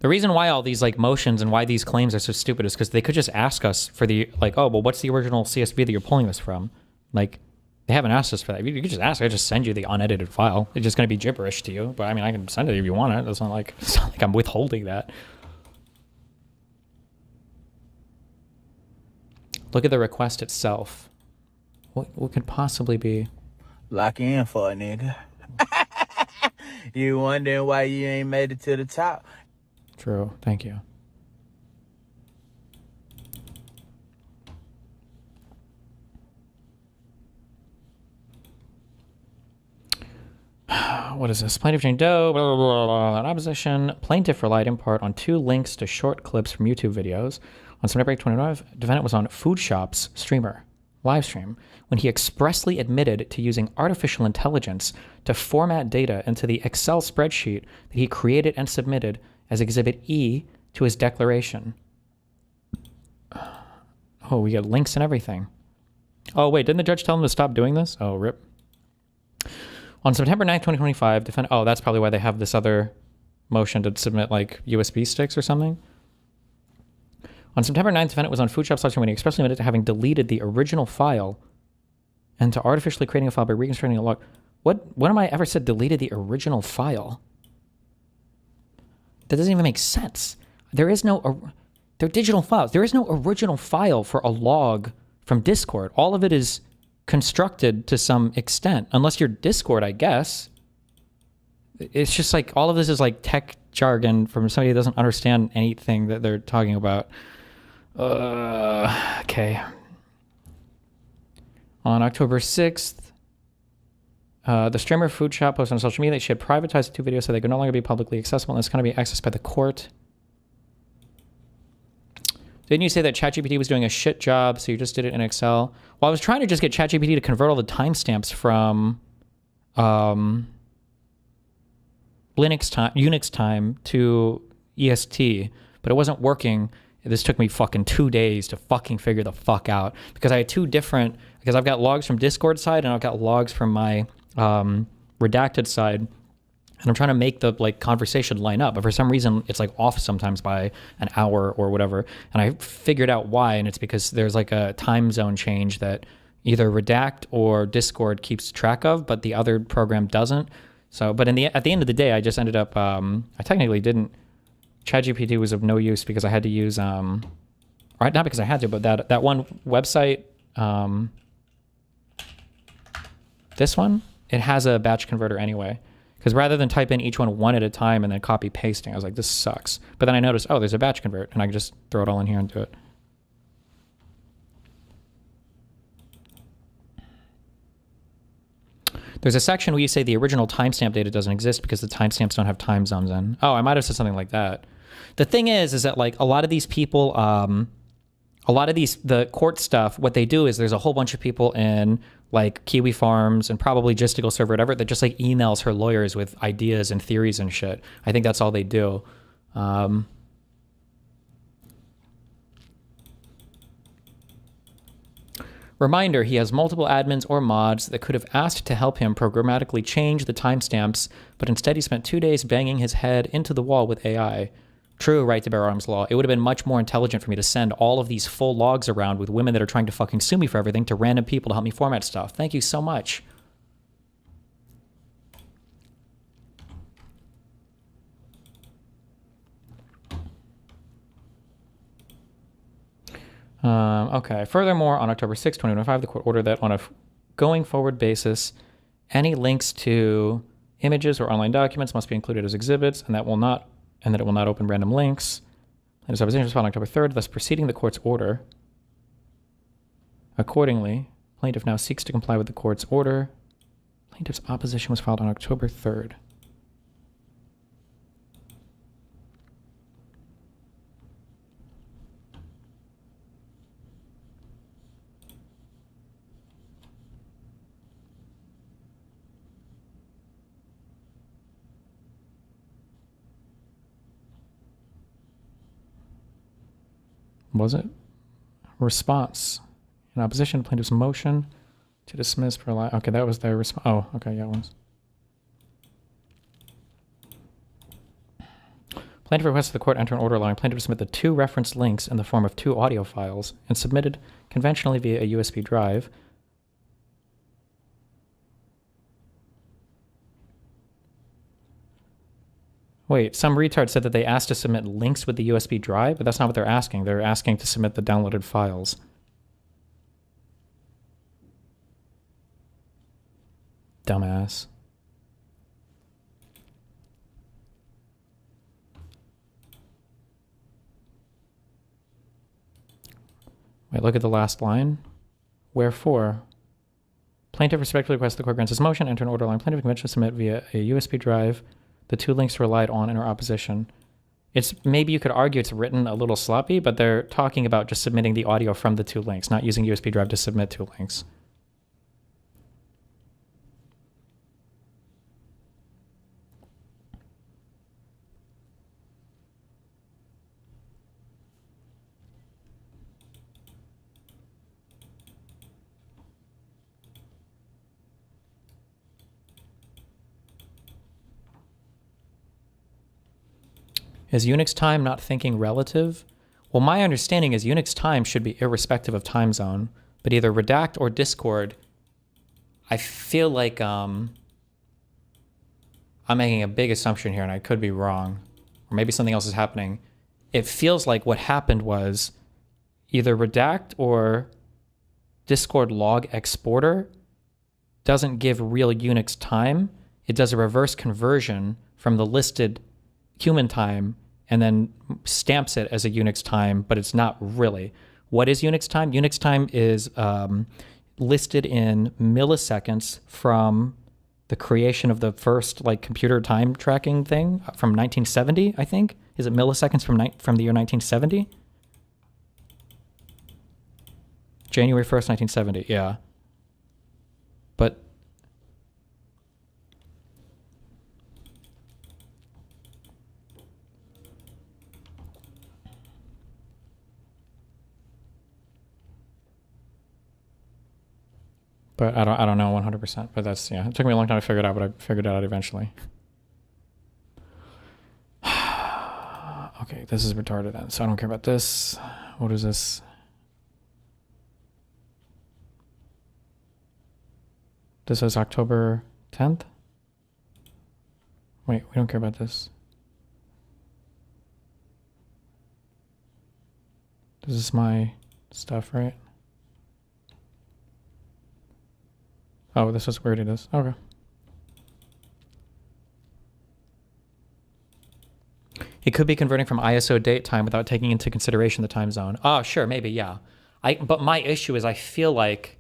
The reason why all these like motions and why these claims are so stupid is because they could just ask us for the like, oh, well, what's the original CSV that you're pulling this from? Like, they haven't asked us for that. You could just ask. I just send you the unedited file. It's just going to be gibberish to you. But I mean, I can send it if you want it. It's not like I'm withholding that. Look at the request itself. What could possibly be? Lock in for a nigga. You wondering why you ain't made it to the top? True. Thank you. What is this? Plaintiff Jane Doe, blah, blah, blah, blah, in opposition. Plaintiff relied in part on 2 links to short clips from YouTube videos. On September 29th, defendant was on Food Shop's streamer, live stream, when he expressly admitted to using artificial intelligence to format data into the Excel spreadsheet that he created and submitted as Exhibit E to his declaration. Oh, we get links and everything. Oh, wait, didn't the judge tell him to stop doing this? Oh, rip. On September 9th, 2025, defendant... Oh, that's probably why they have this other motion to submit, like, USB sticks or something. On September 9th, defendant was on Food Shop's live stream when he expressly admitted to having deleted the original file and to artificially creating a file by reconstructing a log. When am I ever said deleted the original file? That doesn't even make sense. There is no... They're digital files. There is no original file for a log from Discord. All of it is constructed to some extent. Unless you're Discord, I guess. It's just like, all of this is like tech jargon from somebody who doesn't understand anything that they're talking about. Okay. On October 6th, the streamer Food Shop posted on social media that she had privatized the 2 videos so they could no longer be publicly accessible and it's going to be accessed by the court. Didn't you say that ChatGPT was doing a shit job, so you just did it in Excel? Well, I was trying to just get ChatGPT to convert all the timestamps from Unix time to EST, but it wasn't working. This took me fucking 2 days to fucking figure the fuck out because I had 2 different, because I've got logs from Discord side and I've got logs from my redacted side. And I'm trying to make the like conversation line up, but for some reason it's like off sometimes by an hour or whatever. And I figured out why, and it's because there's like a time zone change that either Redact or Discord keeps track of, but the other program doesn't. So, but at the end of the day, I just ended up, I technically didn't. ChatGPT was of no use because I had to use, not because I had to, but that one website, this one, it has a batch converter anyway. Because rather than type in each one at a time and then copy pasting, I was like, this sucks. But then I noticed, oh, there's a batch convert, and I can just throw it all in here and do it. There's a section where you say the original timestamp data doesn't exist because the timestamps don't have time zones in. Oh, I might have said something like that. The thing is that like a lot of these people a lot of the court stuff, what they do is there's a whole bunch of people in like Kiwi Farms and probably Gisticle Server, whatever, that just like emails her lawyers with ideas and theories and shit. I think that's all they do. Reminder, he has multiple admins or mods that could have asked to help him programmatically change the timestamps, but instead he spent 2 days banging his head into the wall with AI. True, right to bear arms law. It would have been much more intelligent for me to send all of these full logs around with women that are trying to fucking sue me for everything to random people to help me format stuff. Thank you so much. Okay. Furthermore, on October 6, 2025, the court ordered that on a going forward basis, any links to images or online documents must be included as exhibits, and that it will not open random links. Plaintiff's opposition was filed on October 3rd, thus preceding the court's order. Accordingly, plaintiff now seeks to comply with the court's order. Plaintiff's opposition was filed on October 3rd. Was it? Response. In opposition to plaintiff's motion to dismiss for okay, that was their response. Oh, okay, yeah, it was. Plaintiff requested the court enter an order allowing plaintiff to submit the 2 reference links in the form of 2 audio files and submitted conventionally via a USB drive. Wait, some retard said that they asked to submit links with the USB drive, but that's not what they're asking. They're asking to submit the downloaded files. Dumbass. Wait, look at the last line. Wherefore, plaintiff respectfully requests the court grants his motion, enter an order allowing plaintiff convention to submit via a USB drive the 2 links relied on in her opposition. It's maybe you could argue it's written a little sloppy, but they're talking about just submitting the audio from the 2 links, not using USB drive to submit 2 links. Is Unix time not thinking relative? Well, my understanding is Unix time should be irrespective of time zone, but either redact or Discord, I feel like I'm making a big assumption here and I could be wrong, or maybe something else is happening. It feels like what happened was either redact or Discord log exporter doesn't give real Unix time. It does a reverse conversion from the listed human time and then stamps it as a Unix time, but it's not really. What is Unix time? Unix time is listed in milliseconds from the creation of the first like computer time tracking thing from 1970, I think. Is it milliseconds from the year 1970? January 1st, 1970, yeah. But I don't know 100%, but that's, yeah, it took me a long time to figure it out, but I figured it out eventually. Okay, this is retarded then, so I don't care about this. What is this? This is October 10th? Wait, we don't care about this. This is my stuff, right? Oh, this is where it is. Okay. It could be converting from ISO date time without taking into consideration the time zone. Oh, sure, maybe, yeah. But my issue is I feel like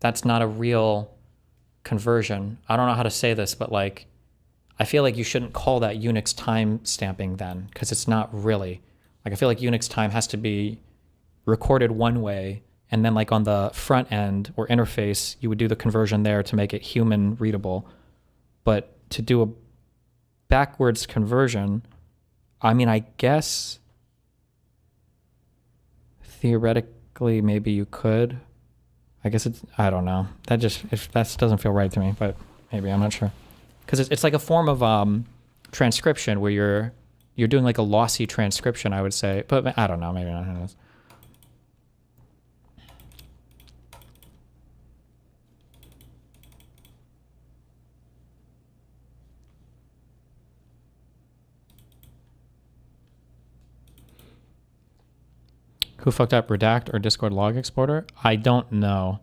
that's not a real conversion. I don't know how to say this, but like, I feel like you shouldn't call that Unix time stamping then, because it's not really. Like, I feel like Unix time has to be recorded one way, and then like on the front end or interface, you would do the conversion there to make it human readable. But to do a backwards conversion, I mean, I guess theoretically maybe you could. I guess I don't know. That doesn't feel right to me, but maybe, I'm not sure. Because it's like a form of transcription where you're doing like a lossy transcription, I would say. But I don't know, maybe not. Who knows? Who fucked up, Redact or Discord log exporter? I don't know.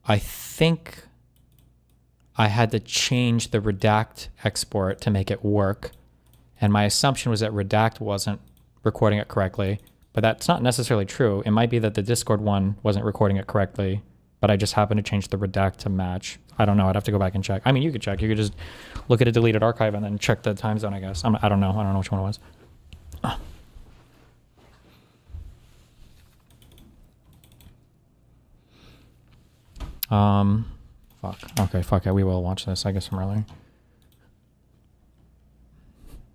I think I had to change the Redact export to make it work. And my assumption was that Redact wasn't recording it correctly, but that's not necessarily true. It might be that the Discord one wasn't recording it correctly, but I just happened to change the Redact to match. I don't know. I'd have to go back and check. I mean, you could check. You could just look at a deleted archive and then check the time zone, I guess. I don't know. I don't know which one it was. Fuck. Okay, fuck it. We will watch this, I guess, from earlier.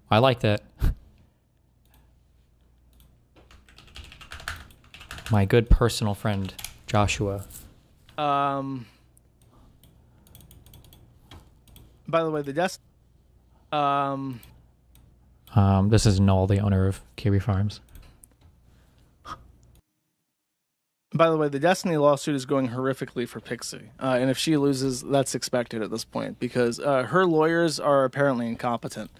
I liked it. My good personal friend, Joshua. By the way, the desk. This is Noel, the owner of Kiwi Farms. By the way, the Destiny lawsuit is going horrifically for Pixie. And if she loses, that's expected at this point because her lawyers are apparently incompetent.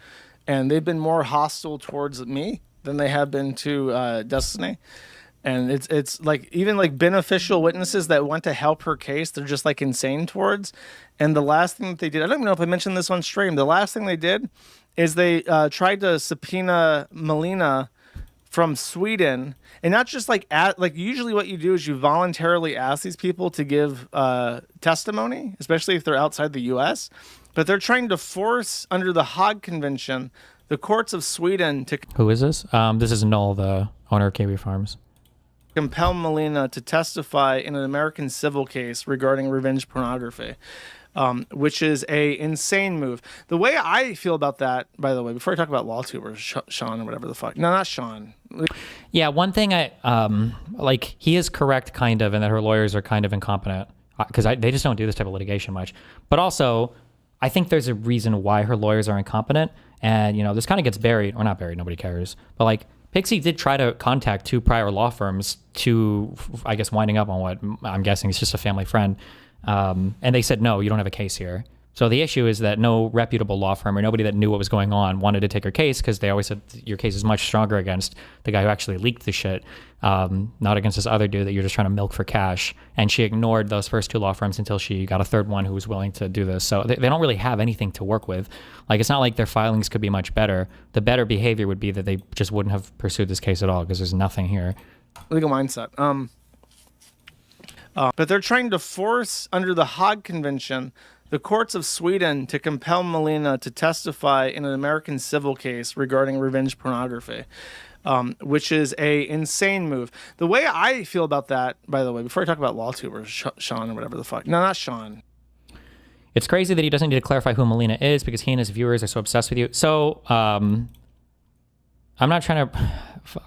And they've been more hostile towards me than they have been to Destiny. And it's like even like beneficial witnesses that want to help her case, they're just like insane towards. And the last thing that they did, I don't even know if I mentioned this on stream, the last thing they did is they tried to subpoena Melina from Sweden, and not just like usually what you do is you voluntarily ask these people to give testimony, especially if they're outside the U.S. But they're trying to force under the Hague Convention the courts of Sweden to. Who is this? This is Noel, the owner of Kiwi Farms. Compel Melina to testify in an American civil case regarding revenge pornography. Which is a insane move. The way I feel about that, by the way, before I talk about LawTubers, Sean or whatever the fuck. No, not Sean. Yeah, one thing like he is correct kind of, and that her lawyers are kind of incompetent because they just don't do this type of litigation much. But also, I think there's a reason why her lawyers are incompetent, and you know this kind of gets buried or not buried, nobody cares. But like Pixie did try to contact 2 prior law firms to, I guess, winding up on what I'm guessing is just a family friend. And they said, no, you don't have a case here. So the issue is that no reputable law firm or nobody that knew what was going on wanted to take her case because they always said your case is much stronger against the guy who actually leaked the shit, not against this other dude that you're just trying to milk for cash. And she ignored those first 2 law firms until she got a third one who was willing to do this. So they don't really have anything to work with. Like, it's not like their filings could be much better. The better behavior would be that they just wouldn't have pursued this case at all because there's nothing here. Legal mindset. But they're trying to force under the Hague Convention the courts of Sweden to compel Melina to testify in an American civil case regarding revenge pornography, which is a insane move. The way I feel about that, by the way, before I talk about LawTubers, Sean or whatever the fuck. No, not Sean. It's crazy that he doesn't need to clarify who Melina is because he and his viewers are so obsessed with you. So, I'm not trying to...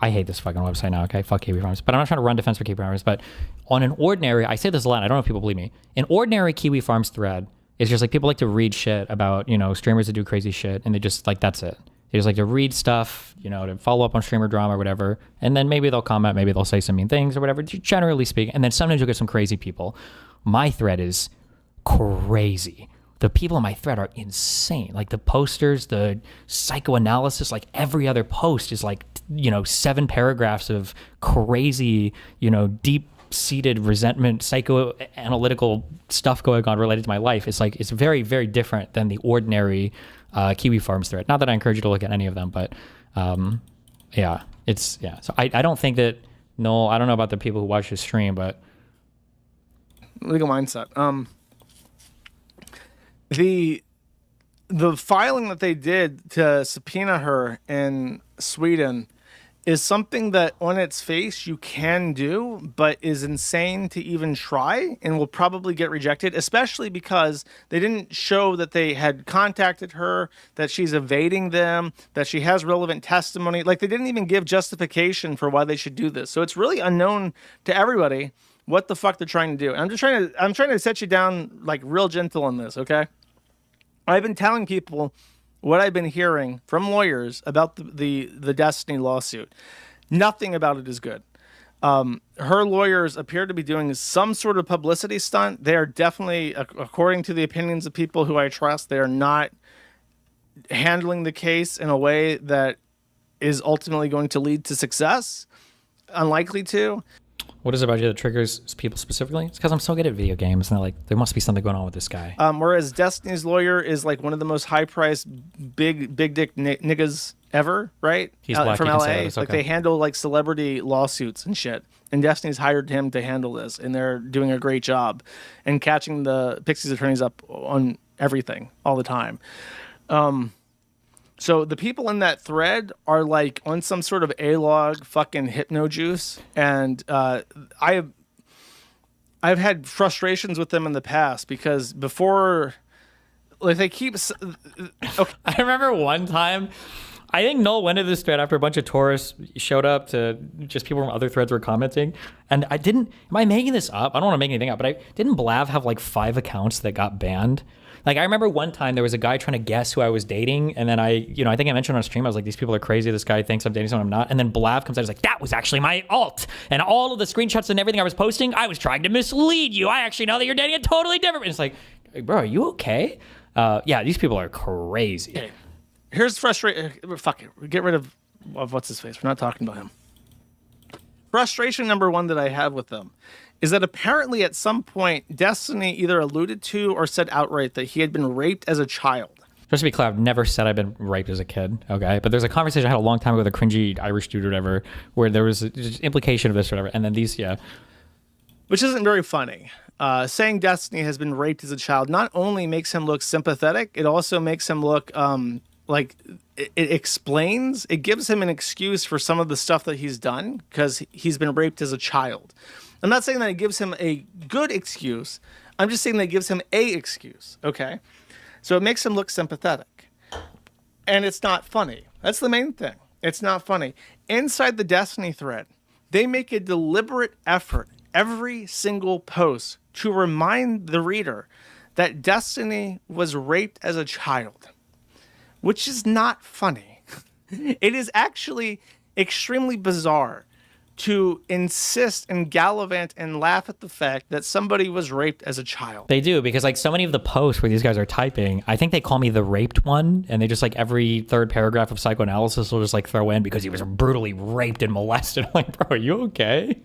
I hate this fucking website now, okay? Fuck Kiwi Farms. But I'm not trying to run defense for Kiwi Farms. But on an ordinary... I say this a lot. I don't know if people believe me. An ordinary Kiwi Farms thread is just like people like to read shit about, you know, streamers that do crazy shit. And they just, like, that's it. They just like to read stuff, you know, to follow up on streamer drama or whatever. And then maybe they'll comment. Maybe they'll say some mean things or whatever, generally speaking. And then sometimes you'll get some crazy people. My thread is crazy. The people in my thread are insane. Like the posters, the psychoanalysis, like every other post is like, you know, 7 paragraphs of crazy, you know, deep-seated resentment, psychoanalytical stuff going on related to my life. It's like, it's very, very different than the ordinary Kiwi Farms thread. Not that I encourage you to look at any of them, but yeah, it's, yeah. So I don't think that, no, I don't know about the people who watch the stream, but. Legal mindset. The filing that they did to subpoena her in Sweden is something that on its face you can do, but is insane to even try and will probably get rejected, especially because they didn't show that they had contacted her, that she's evading them, that she has relevant testimony. Like, they didn't even give justification for why they should do this. So it's really unknown to everybody what the fuck they're trying to do. And I'm trying to set you down like real gentle on this, okay? I've been telling people what I've been hearing from lawyers about the Destiny lawsuit. Nothing about it is good. Her lawyers appear to be doing some sort of publicity stunt. They are definitely, according to the opinions of people who I trust, they are not handling the case in a way that is ultimately going to lead to success. Unlikely to. What is it about you that triggers people specifically? It's because I'm so good at video games, and they're like, there must be something going on with this guy. Whereas Destiny's lawyer is like one of the most high-priced, big dick niggas ever, right? He's black, from you can say LA. that, it's Like okay. they handle like celebrity lawsuits and shit. And Destiny's hired him to handle this, and they're doing a great job and catching the Pixies attorneys up on everything all the time. So the people in that thread are like on some sort of A-log fucking hypno juice, and I've had frustrations with them in the past because before, like, they keep. Okay. I remember one time, I think Noel went to this thread after a bunch of tourists showed up to just people from other threads were commenting, and I didn't. Am I making this up? I don't want to make anything up, but didn't Blav have like 5 accounts that got banned? Like, I remember one time there was a guy trying to guess who I was dating, and then I think I mentioned on stream, I was like, these people are crazy. This guy thinks I'm dating someone I'm not. And then Blav comes out, he's like, that was actually my alt. And all of the screenshots and everything I was posting, I was trying to mislead you. I actually know that you're dating a totally different. And it's like, bro, are you okay? Yeah, these people are crazy. Okay. Here's frustration. Fuck it. Get rid of what's his face. We're not talking about him. Frustration number one that I have with them is that apparently at some point Destiny either alluded to or said outright that he had been raped as a child. Just to be clear, I've never said I've been raped as a kid, okay? But there's a conversation I had a long time ago with a cringy Irish dude or whatever, where there was just implication of this or whatever, and then these, yeah. Which isn't very funny. Saying Destiny has been raped as a child not only makes him look sympathetic, it also makes him look like it explains, it gives him an excuse for some of the stuff that he's done because he's been raped as a child. I'm not saying that it gives him a good excuse. I'm just saying that it gives him a excuse, okay? So it makes him look sympathetic. And it's not funny. That's the main thing. It's not funny. Inside the Destiny thread, they make a deliberate effort every single post to remind the reader that Destiny was raped as a child, which is not funny. It is actually extremely bizarre to insist and gallivant and laugh at the fact that somebody was raped as a child. They do, because like so many of the posts where these guys are typing, I think they call me the raped one, and they just like every third paragraph of psychoanalysis will just like throw in because he was brutally raped and molested. I'm like, bro, are you okay?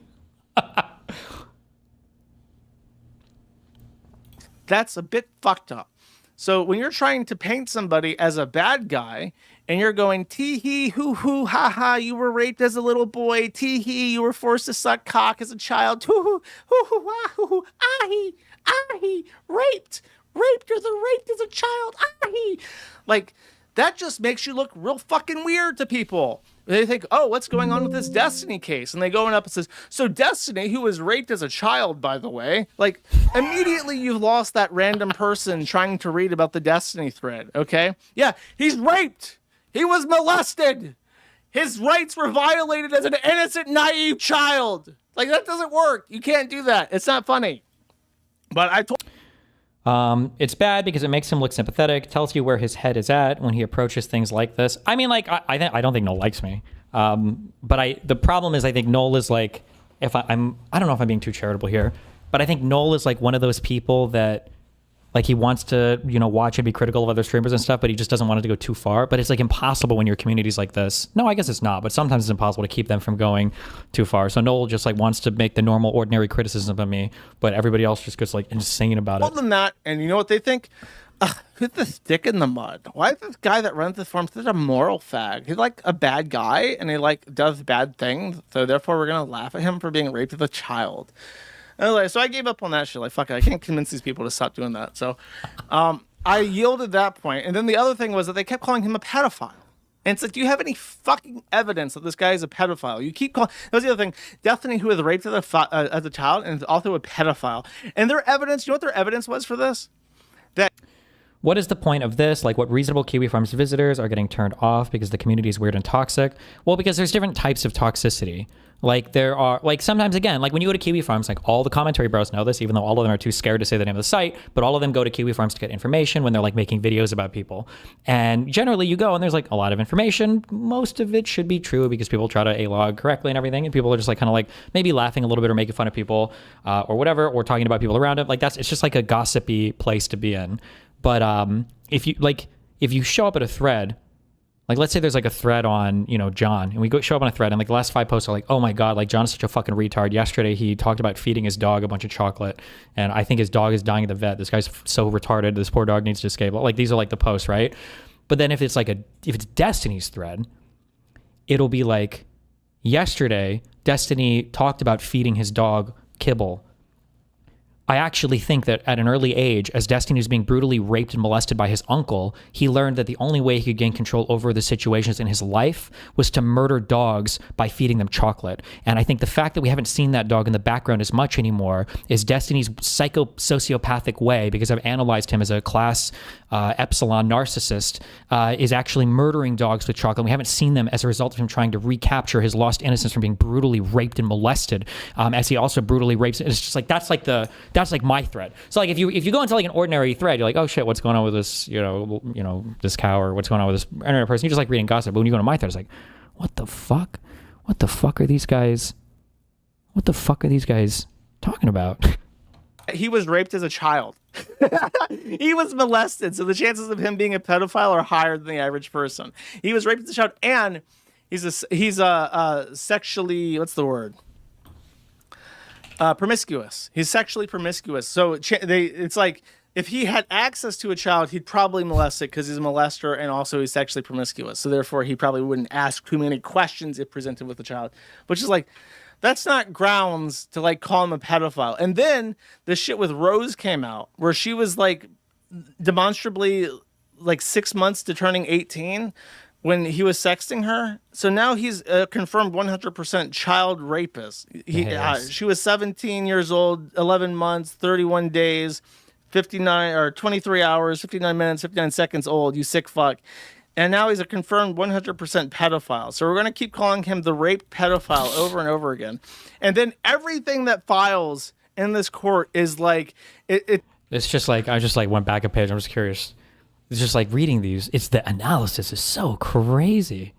That's a bit fucked up. So when you're trying to paint somebody as a bad guy and you're going, tee-hee, hoo-hoo, ha-ha, you were raped as a little boy, tee-hee, you were forced to suck cock as a child, hoo-hoo, hoo-hoo, ah-hoo, ah-hee, ah-hee, raped, you're the raped as a child, ah-hee. Like, that just makes you look real fucking weird to people. They think, oh, what's going on with this Destiny case? And they go up and says, so Destiny, who was raped as a child, by the way, like immediately you've lost that random person trying to read about the Destiny thread, okay? Yeah, he's raped. He was molested. His rights were violated as an innocent, naive child. Like, that doesn't work. You can't do that. It's not funny. But I told... It's bad because it makes him look sympathetic, tells you where his head is at when he approaches things like this. I mean, like, I don't think Noel likes me. But the problem is I think Noel is like, I don't know if I'm being too charitable here, but I think Noel is like one of those people that like he wants to, watch and be critical of other streamers and stuff, but he just doesn't want it to go too far. But it's like impossible when your community's like this. No, I guess it's not, but sometimes it's impossible to keep them from going too far. So Noel just like wants to make the normal, ordinary criticism of me, but everybody else just gets like insane about it. Told them that, and you know what they think? Who's the stick in the mud? Why is this guy that runs this forum such a moral fag? He's like a bad guy, and he like does bad things, so therefore we're gonna laugh at him for being raped as a child. Anyway, so I gave up on that shit. Like, fuck it, I can't convince these people to stop doing that. So I yielded that point. And then the other thing was that they kept calling him a pedophile. And it's like, do you have any fucking evidence that this guy is a pedophile? You keep calling. That was the other thing. Destiny, who was raped as a child, and is also a pedophile. And their evidence, you know what their evidence was for this? That. What is the point of this? Like, what reasonable Kiwi Farms visitors are getting turned off because the community is weird and toxic? Well, because there's different types of toxicity. Like, there are, like, sometimes, again, like when you go to Kiwi Farms, like all the commentary bros know this, even though all of them are too scared to say the name of the site, but all of them go to Kiwi Farms to get information when they're like making videos about people. And generally you go and there's like a lot of information. Most of it should be true because people try to A-log correctly and everything. And people are just like kind of like maybe laughing a little bit or making fun of people or whatever, or talking about people around it. Like it's just like a gossipy place to be in. But if you show up at a thread, like let's say there's like a thread on, John, and we show up on a thread and like the last 5 posts are like, oh my God, like John is such a fucking retard. Yesterday he talked about feeding his dog a bunch of chocolate and I think his dog is dying at the vet. This guy's so retarded. This poor dog needs to escape. Like these are like the posts, right? But then if it's Destiny's thread, it'll be like, yesterday Destiny talked about feeding his dog kibble. I actually think that at an early age, as Destiny was being brutally raped and molested by his uncle, he learned that the only way he could gain control over the situations in his life was to murder dogs by feeding them chocolate. And I think the fact that we haven't seen that dog in the background as much anymore is Destiny's sociopathic way, because I've analyzed him as a class epsilon narcissist, is actually murdering dogs with chocolate. And we haven't seen them as a result of him trying to recapture his lost innocence from being brutally raped and molested, as he also brutally rapes. It's just like, that's like my thread. So like if you go into like an ordinary thread, you're like, oh shit, what's going on with this, this cow, or what's going on with this internet person? You just like reading gossip. But when you go to my thread, it's like, what the fuck? What the fuck are these guys? What the fuck are these guys talking about? He was raped as a child. He was molested. So the chances of him being a pedophile are higher than the average person. He was raped as a child, and he's a sexually, what's the word? Promiscuous. He's sexually promiscuous. So it's like if he had access to a child, he'd probably molest it because he's a molester and also he's sexually promiscuous. So therefore, he probably wouldn't ask too many questions if presented with a child. Which is like, that's not grounds to like call him a pedophile. And then the shit with Rose came out where she was like demonstrably like 6 months to turning 18 when he was sexting her. So now he's a confirmed 100% child rapist. She was 17 years old, 11 months, 31 days, 23 hours, 59 minutes, 59 seconds old, you sick fuck. And now he's a confirmed 100% pedophile. So we're going to keep calling him the rape pedophile over and over again. And then everything that files in this court is like, it's just like, I just like went back a page. I'm just curious. It's just like reading these. It's the analysis is so crazy.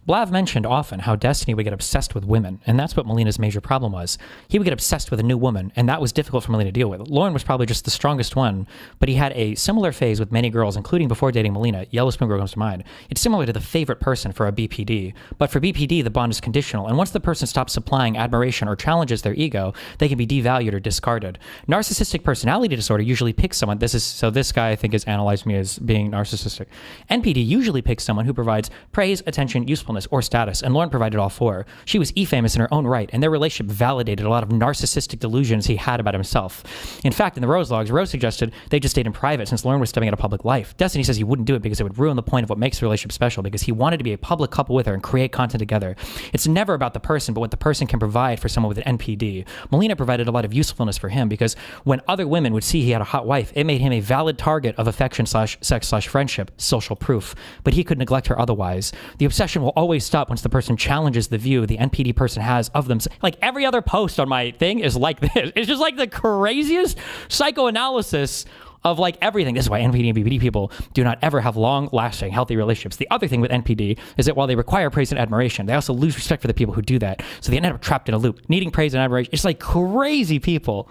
Blav mentioned often how Destiny would get obsessed with women, and that's what Melina's major problem was. He would get obsessed with a new woman, and that was difficult for Melina to deal with. Lauren was probably just the strongest one, but he had a similar phase with many girls, including before dating Melina. Yellow Spoon Girl comes to mind. It's similar to the favorite person for a BPD, but for BPD, the bond is conditional, and once the person stops supplying admiration or challenges their ego, they can be devalued or discarded. Narcissistic personality disorder usually picks someone. This guy, I think, has analyzed me as being narcissistic. NPD usually picks someone who provides praise, attention, usefulness, or status, and Lauren provided all four. She was E-famous in her own right, and their relationship validated a lot of narcissistic delusions he had about himself. In fact, in the Rose logs, Rose suggested they just stayed in private since Lauren was stepping out of public life. Destiny says he wouldn't do it because it would ruin the point of what makes the relationship special, because he wanted to be a public couple with her and create content together. It's never about the person, but what the person can provide for someone with an NPD. Melina provided a lot of usefulness for him because when other women would see he had a hot wife, it made him a valid target of affection/sex/friendship, social proof, but he could neglect her otherwise. The obsession will always stop once the person challenges the view the NPD person has of them. Like every other post on my thing is like this. It's just like the craziest psychoanalysis of like everything. This is why NPD and BPD people do not ever have long-lasting, healthy relationships. The other thing with NPD is that while they require praise and admiration, they also lose respect for the people who do that. So they end up trapped in a loop, needing praise and admiration. It's like crazy people.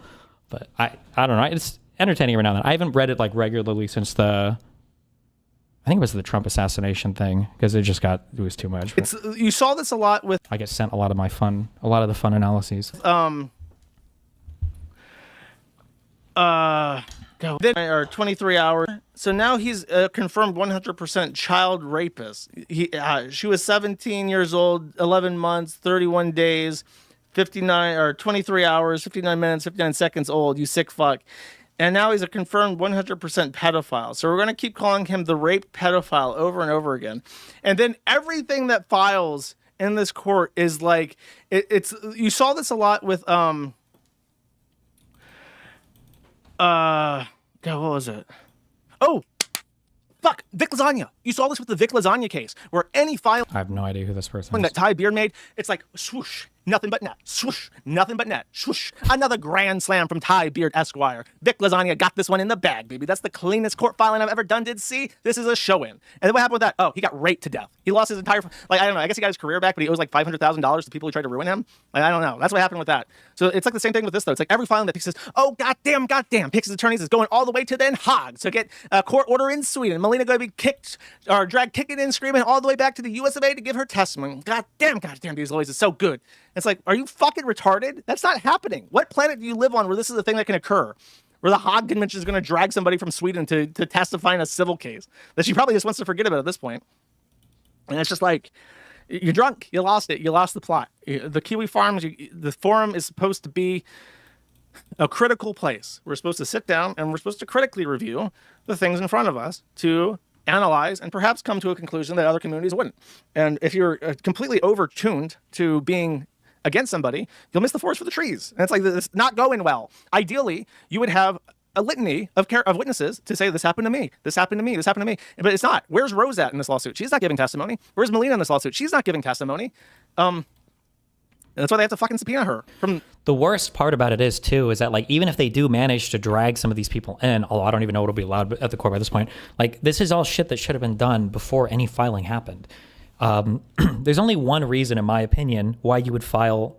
But I don't know. It's entertaining every now and then. I haven't read it like regularly since I think it was the Trump assassination thing, because it was too much. You saw this a lot with. I get sent a lot of the fun analyses. Or 23 hours. So now he's a confirmed 100% child rapist. She was 17 years old, 11 months, 31 days, 23 hours, 59 minutes, 59 seconds old. You sick fuck. And now he's a confirmed 100% pedophile. So we're going to keep calling him the rape pedophile over and over again. And then everything that files in this court is like, it's you saw this a lot with, God, what was it? Oh, fuck, Vic Lasagna. You saw this with the Vic Lasagna case, where any file I have no idea who this person is. that Ty Beard made, it's like swoosh, nothing but net, swoosh, nothing but net, swoosh. Another grand slam from Ty Beard Esquire. Vic Lasagna got this one in the bag, baby. That's the cleanest court filing I've ever done. Did see? This is a show-in. And then what happened with that? Oh, he got raped to death. He lost his entire, like, I don't know. I guess he got his career back, but he owes like $500,000 to people who tried to ruin him. Like, I don't know. That's what happened with that. So it's like the same thing with this, though. It's like every filing that says, oh, goddamn, Pix's attorneys is going all the way to Den Haag to get a court order in Sweden. Melina going to be kicked or dragged kicking and screaming all the way back to the US of A to give her testimony. Goddamn, these lawyers is so good. It's like, are you fucking retarded? That's not happening. What planet do you live on where this is a thing that can occur? Where the Hague Convention is going to drag somebody from Sweden to testify in a civil case that she probably just wants to forget about at this point. And it's just like, you're drunk. You lost it. You lost the plot. The Kiwi Farms, the forum is supposed to be a critical place. We're supposed to sit down and we're supposed to critically review the things in front of us to analyze and perhaps come to a conclusion that other communities wouldn't. And if you're completely overtuned to being against somebody, you'll miss the forest for the trees. And it's like, it's not going well. Ideally, you would have a litany of witnesses to say, this happened to me, this happened to me, this happened to me. But it's not. Where's Rose at in this lawsuit? She's not giving testimony. Where's Melina in this lawsuit? She's not giving testimony. And that's why they have to fucking subpoena her. The worst part about it is, too, is that, like, even if they do manage to drag some of these people in, although I don't even know what'll be allowed at the court by this point, like, this is all shit that should have been done before any filing happened. There's only one reason, in my opinion, why you would file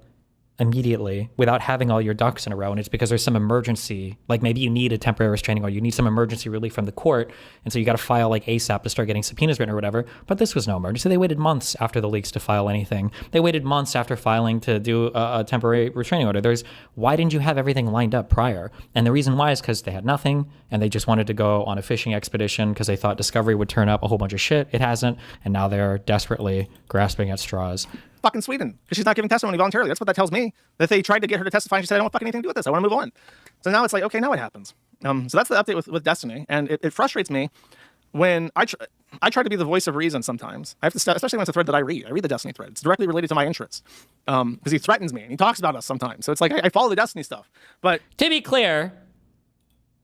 immediately without having all your ducks in a row, and it's because there's some emergency, like maybe you need a temporary restraining order, you need some emergency relief from the court, and so you got to file like ASAP to start getting subpoenas written or whatever. But this was no emergency. They waited months after the leaks to file anything. They waited months after filing to do a temporary restraining order. Why didn't you have everything lined up prior? And the reason why is because they had nothing, and they just wanted to go on a fishing expedition because they thought Discovery would turn up a whole bunch of shit. It hasn't, and now they're desperately grasping at straws. Fucking Sweden, because she's not giving testimony voluntarily. That's what that tells me. That they tried to get her to testify and she said, I don't want fucking anything to do with this. I want to move on. So now it's like, okay, now what happens? So that's the update with Destiny. And it frustrates me when I try to be the voice of reason sometimes. I have to, especially when it's a thread that I read. I read the Destiny thread. It's directly related to my interests. Because he threatens me and he talks about us sometimes. So it's like, I follow the Destiny stuff. But to be clear,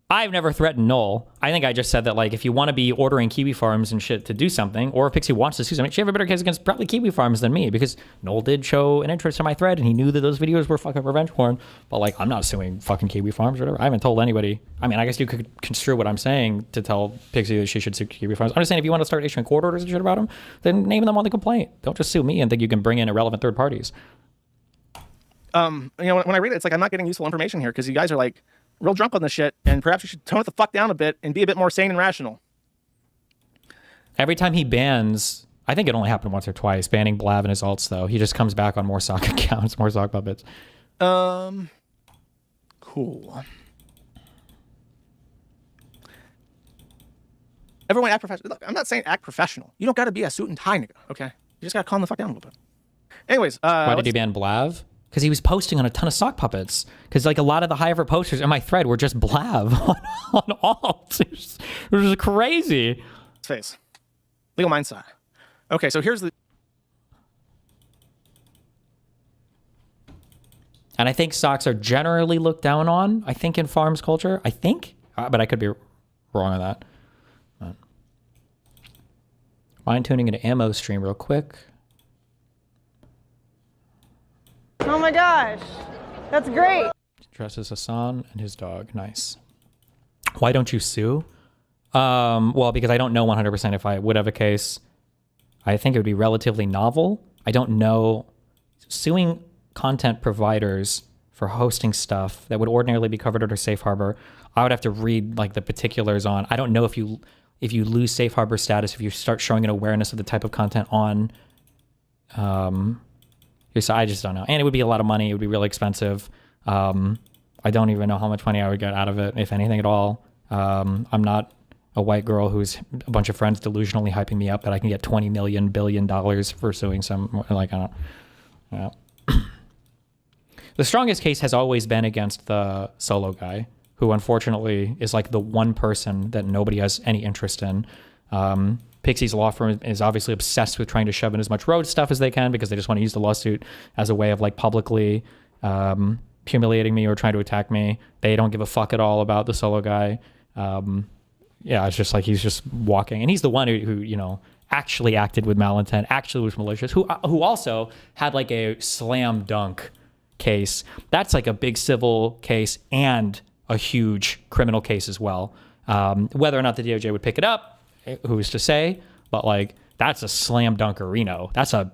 I've never threatened Noel. I think I just said that, like, if you want to be ordering Kiwi Farms and shit to do something, or if Pixie wants to do something, she have a better case against probably Kiwi Farms than me, because Noel did show an interest in my thread, and he knew that those videos were fucking revenge porn. But, like, I'm not suing fucking Kiwi Farms or whatever. I haven't told anybody. I mean, I guess you could construe what I'm saying to tell Pixie that she should sue Kiwi Farms. I'm just saying, if you want to start issuing court orders and shit about them, then name them on the complaint. Don't just sue me and think you can bring in irrelevant third parties. You know, when I read it, it's like I'm not getting useful information here, because you guys are, like, real drunk on this shit, and perhaps you should tone it the fuck down a bit and be a bit more sane and rational. Every time he bans, I think it only happened once or twice, banning Blav and his alts, though, he just comes back on more sock accounts, more sock puppets. Cool. Everyone act professional. Look, I'm not saying act professional. You don't got to be a suit and tie nigga, okay? You just got to calm the fuck down a little bit. Anyways, why did he ban Blav? Because he was posting on a ton of sock puppets. Because, like, a lot of the high effort posters in my thread were just Blav on alt. It was crazy. Face. Legal mindset. Okay, so here's the... And I think socks are generally looked down on, I think, in farms culture. I think. But I could be wrong on that. Mind tuning into ammo stream real quick. Oh my gosh, that's great. Dresses Hassan and his dog. Nice. Why don't you sue? Well, because I don't know 100% if I would have a case. I think it would be relatively novel. I don't know. Suing content providers for hosting stuff that would ordinarily be covered under Safe Harbor, I would have to read, like, the particulars on. I don't know if you lose Safe Harbor status, if you start showing an awareness of the type of content on so I just don't know. And it would be a lot of money. It would be really expensive. I don't even know how much money I would get out of it, if anything at all. I'm not a white girl who's a bunch of friends delusionally hyping me up that I can get $20 billion for suing some, like, I don't know. The strongest case has always been against the solo guy. who unfortunately is like the one person that nobody has any interest in. Pixie's law firm is obviously obsessed with trying to shove in as much road stuff as they can because they just want to use the lawsuit as a way of like publicly humiliating me or trying to attack me. They don't give a fuck at all about the Solo guy. Yeah, it's just like he's just walking, and he's the one who you know actually acted with malintent, actually was malicious, who also had like a slam dunk case. That's like a big civil case and a huge criminal case as well. Whether or not the DOJ would pick it up, who's to say? But like that's a slam dunkerino. That's a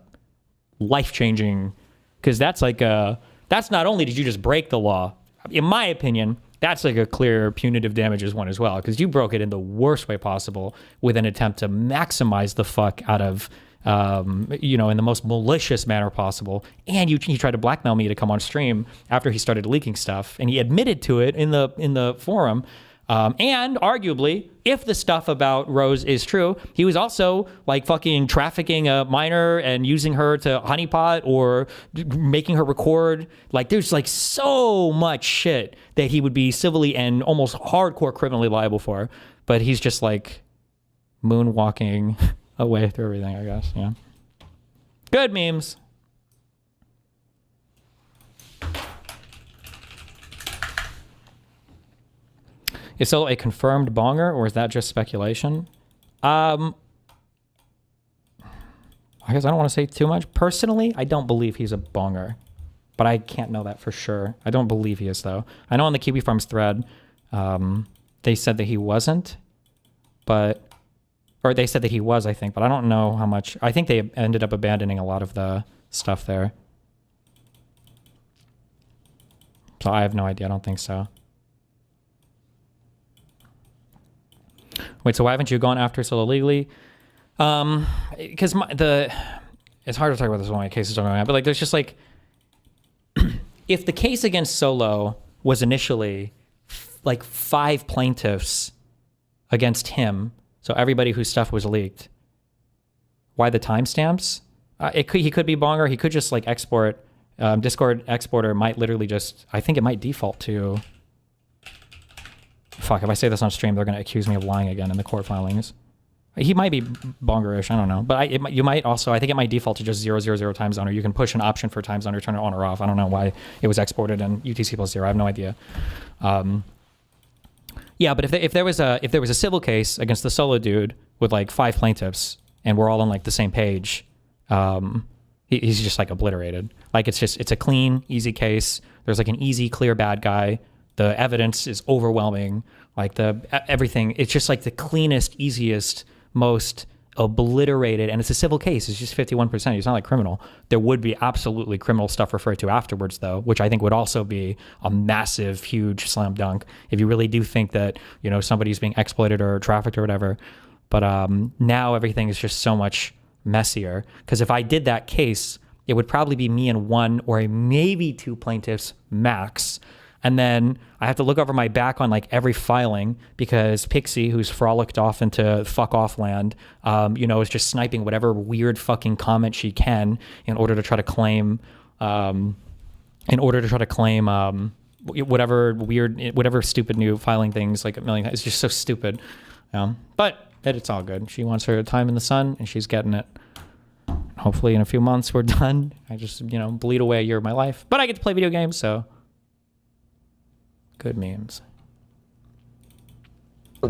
life-changing, because that's like that's not only did you just break the law, in my opinion, that's like a clear punitive damages one as well, because you broke it in the worst way possible with an attempt to maximize the fuck out of, you know, in the most malicious manner possible. And he tried to blackmail me to come on stream after he started leaking stuff, and he admitted to it in the forum. And arguably, if the stuff about Rose is true, he was also like fucking trafficking a minor and using her to honeypot or making her record. Like there's like so much shit that he would be civilly and almost hardcore criminally liable for. But he's just like moonwalking away through everything, I guess. Yeah. Good memes. Is Solo a confirmed bonger, or is that just speculation? I guess I don't want to say too much. Personally, I don't believe he's a bonger, but I can't know that for sure. I don't believe he is, though. I know on the Kiwi Farms thread, they said that he wasn't, or they said that he was, I think, but I don't know how much. I think they ended up abandoning a lot of the stuff there. So I have no idea. I don't think so. Wait, so why haven't you gone after Solo legally? Because it's hard to talk about this when my cases are going on, but like there's just like, if the case against Solo was initially like 5 plaintiffs against him, so everybody whose stuff was leaked, why the timestamps? He could be bonger. He could just like export. Discord exporter might literally just, I think it might default to. Fuck, if I say this on stream, they're going to accuse me of lying again in the court filings. He might be bongerish, I don't know. But you might also, I think it might default to just 000 time zone, or you can push an option for time zone or turn it on or off. I don't know why it was exported in UTC+0. I have no idea. Yeah, but if there was a civil case against the Solo dude with like 5 plaintiffs and we're all on like the same page, he's just like obliterated. Like it's a clean, easy case. There's like an easy, clear bad guy. The evidence is overwhelming. Like everything, it's just like the cleanest, easiest, most obliterated, and it's a civil case. It's just 51%. It's not like criminal. There would be absolutely criminal stuff referred to afterwards, though, which I think would also be a massive, huge slam dunk if you really do think that, you know, somebody's being exploited or trafficked or whatever. But now everything is just so much messier, because if I did that case, it would probably be me and 1 or maybe 2 plaintiffs max. And then I have to look over my back on like every filing, because Pixie, who's frolicked off into fuck off land, you know, is just sniping whatever weird fucking comment she can in order to try to claim, whatever stupid new filing things, like a million. It's just so stupid. But it's all good. She wants her time in the sun, and she's getting it. Hopefully in a few months we're done. I just, you know, bleed away a year of my life, but I get to play video games, so. Good memes.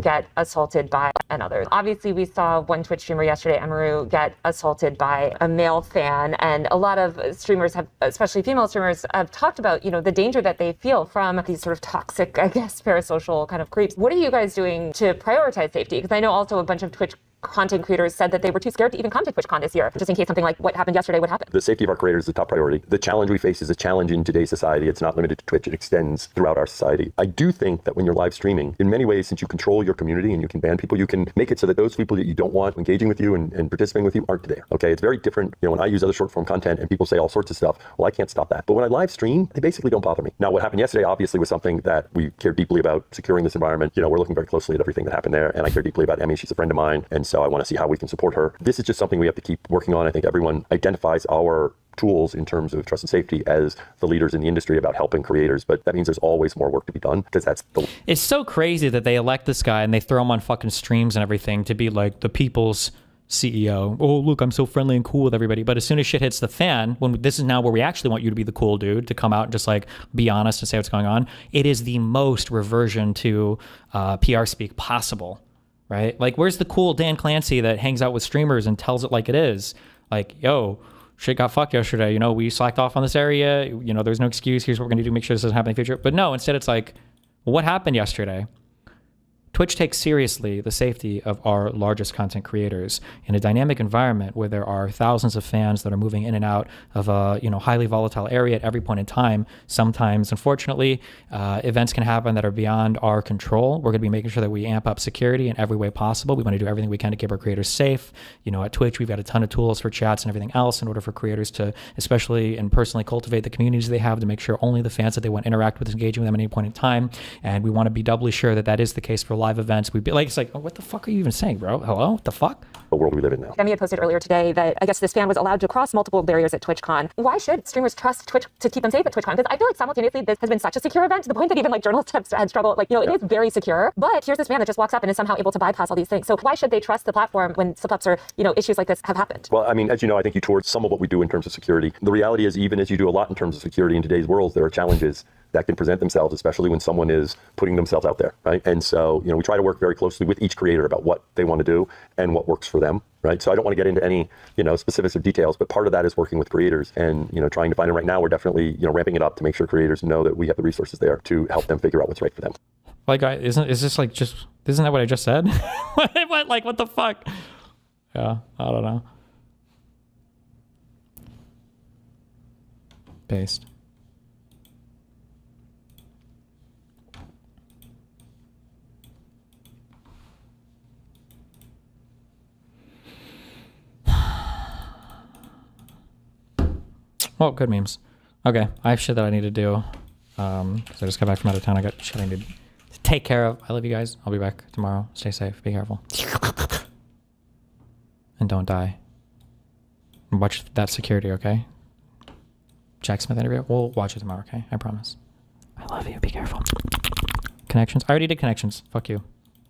Get assaulted by another. Obviously, we saw one Twitch streamer yesterday, Emiru, get assaulted by a male fan, and a lot of streamers have, especially female streamers, have talked about, you know, the danger that they feel from these sort of toxic, I guess, parasocial kind of creeps. What are you guys doing to prioritize safety? Because I know also a bunch of Twitch content creators said that they were too scared to even come to TwitchCon this year, just in case something like what happened yesterday would happen. The safety of our creators is a top priority. The challenge we face is a challenge in today's society. It's not limited to Twitch. It extends throughout our society. I do think that when you're live streaming, in many ways, since you control your community and you can ban people, you can make it so that those people that you don't want engaging with you and participating with you aren't there. Okay, it's very different. You know, when I use other short form content and people say all sorts of stuff, well, I can't stop that. But when I live stream, they basically don't bother me. Now, what happened yesterday obviously was something that we care deeply about, securing this environment. You know, we're looking very closely at everything that happened there, and I care deeply about Emmy. She's a friend of mine, and so I want to see how we can support her. This is just something we have to keep working on. I think everyone identifies our tools in terms of trust and safety as the leaders in the industry about helping creators, but that means there's always more work to be done, because that's the... It's so crazy that they elect this guy and they throw him on fucking streams and everything to be like the people's CEO. Oh, look, I'm so friendly and cool with everybody. But as soon as shit hits the fan, when this is now where we actually want you to be the cool dude, to come out and just like be honest and say what's going on, it is the most reversion to PR speak possible, right? Like, where's the cool Dan Clancy that hangs out with streamers and tells it like it is? Like, yo, shit got fucked yesterday. You know, we slacked off on this area. You know, there's no excuse. Here's what we're going to do to make sure this doesn't happen in the future. But no, instead it's like, well, what happened yesterday? Twitch takes seriously the safety of our largest content creators in a dynamic environment where there are thousands of fans that are moving in and out of a highly volatile area at every point in time. Sometimes, unfortunately, events can happen that are beyond our control. We're going to be making sure that we amp up security in every way possible. We want to do everything we can to keep our creators safe. At Twitch, we've got a ton of tools for chats and everything else in order for creators to especially and personally cultivate the communities they have, to make sure only the fans that they want to interact with is engaging with them at any point in time. And we want to be doubly sure that that is the case for live events. We'd be like, it's like, oh, what the fuck are you even saying, bro? Hello? What the fuck? The world we live in now. Demi had posted earlier today that I guess this fan was allowed to cross multiple barriers at TwitchCon. Why should streamers trust Twitch to keep them safe at TwitchCon? Because I feel like simultaneously this has been such a secure event to the point that even like journalists have had struggled. Like, it is very secure, but here's this fan that just walks up and is somehow able to bypass all these things. So why should they trust the platform when slip-ups or, issues like this have happened? Well, I mean, as you know, I think you toured some of what we do in terms of security. The reality is, even as you do a lot in terms of security in today's world, there are challenges that can present themselves, especially when someone is putting themselves out there, right? And so, we try to work very closely with each creator about what they want to do and what works for them, right? So I don't want to get into any, specifics or details, but part of that is working with creators and, trying to find it right now. We're definitely, ramping it up to make sure creators know that we have the resources there to help them figure out what's right for them. Like, isn't that what I just said? What the fuck? Yeah, I don't know. Paste. Oh, good memes. Okay, I have shit that I need to do. So I just got back from out of town. I got shit I need to take care of. I love you guys. I'll be back tomorrow. Stay safe. Be careful. And don't die. And watch that security, okay? Jack Smith interview. We'll watch it tomorrow, okay? I promise. I love you. Be careful. Connections. I already did connections. Fuck you.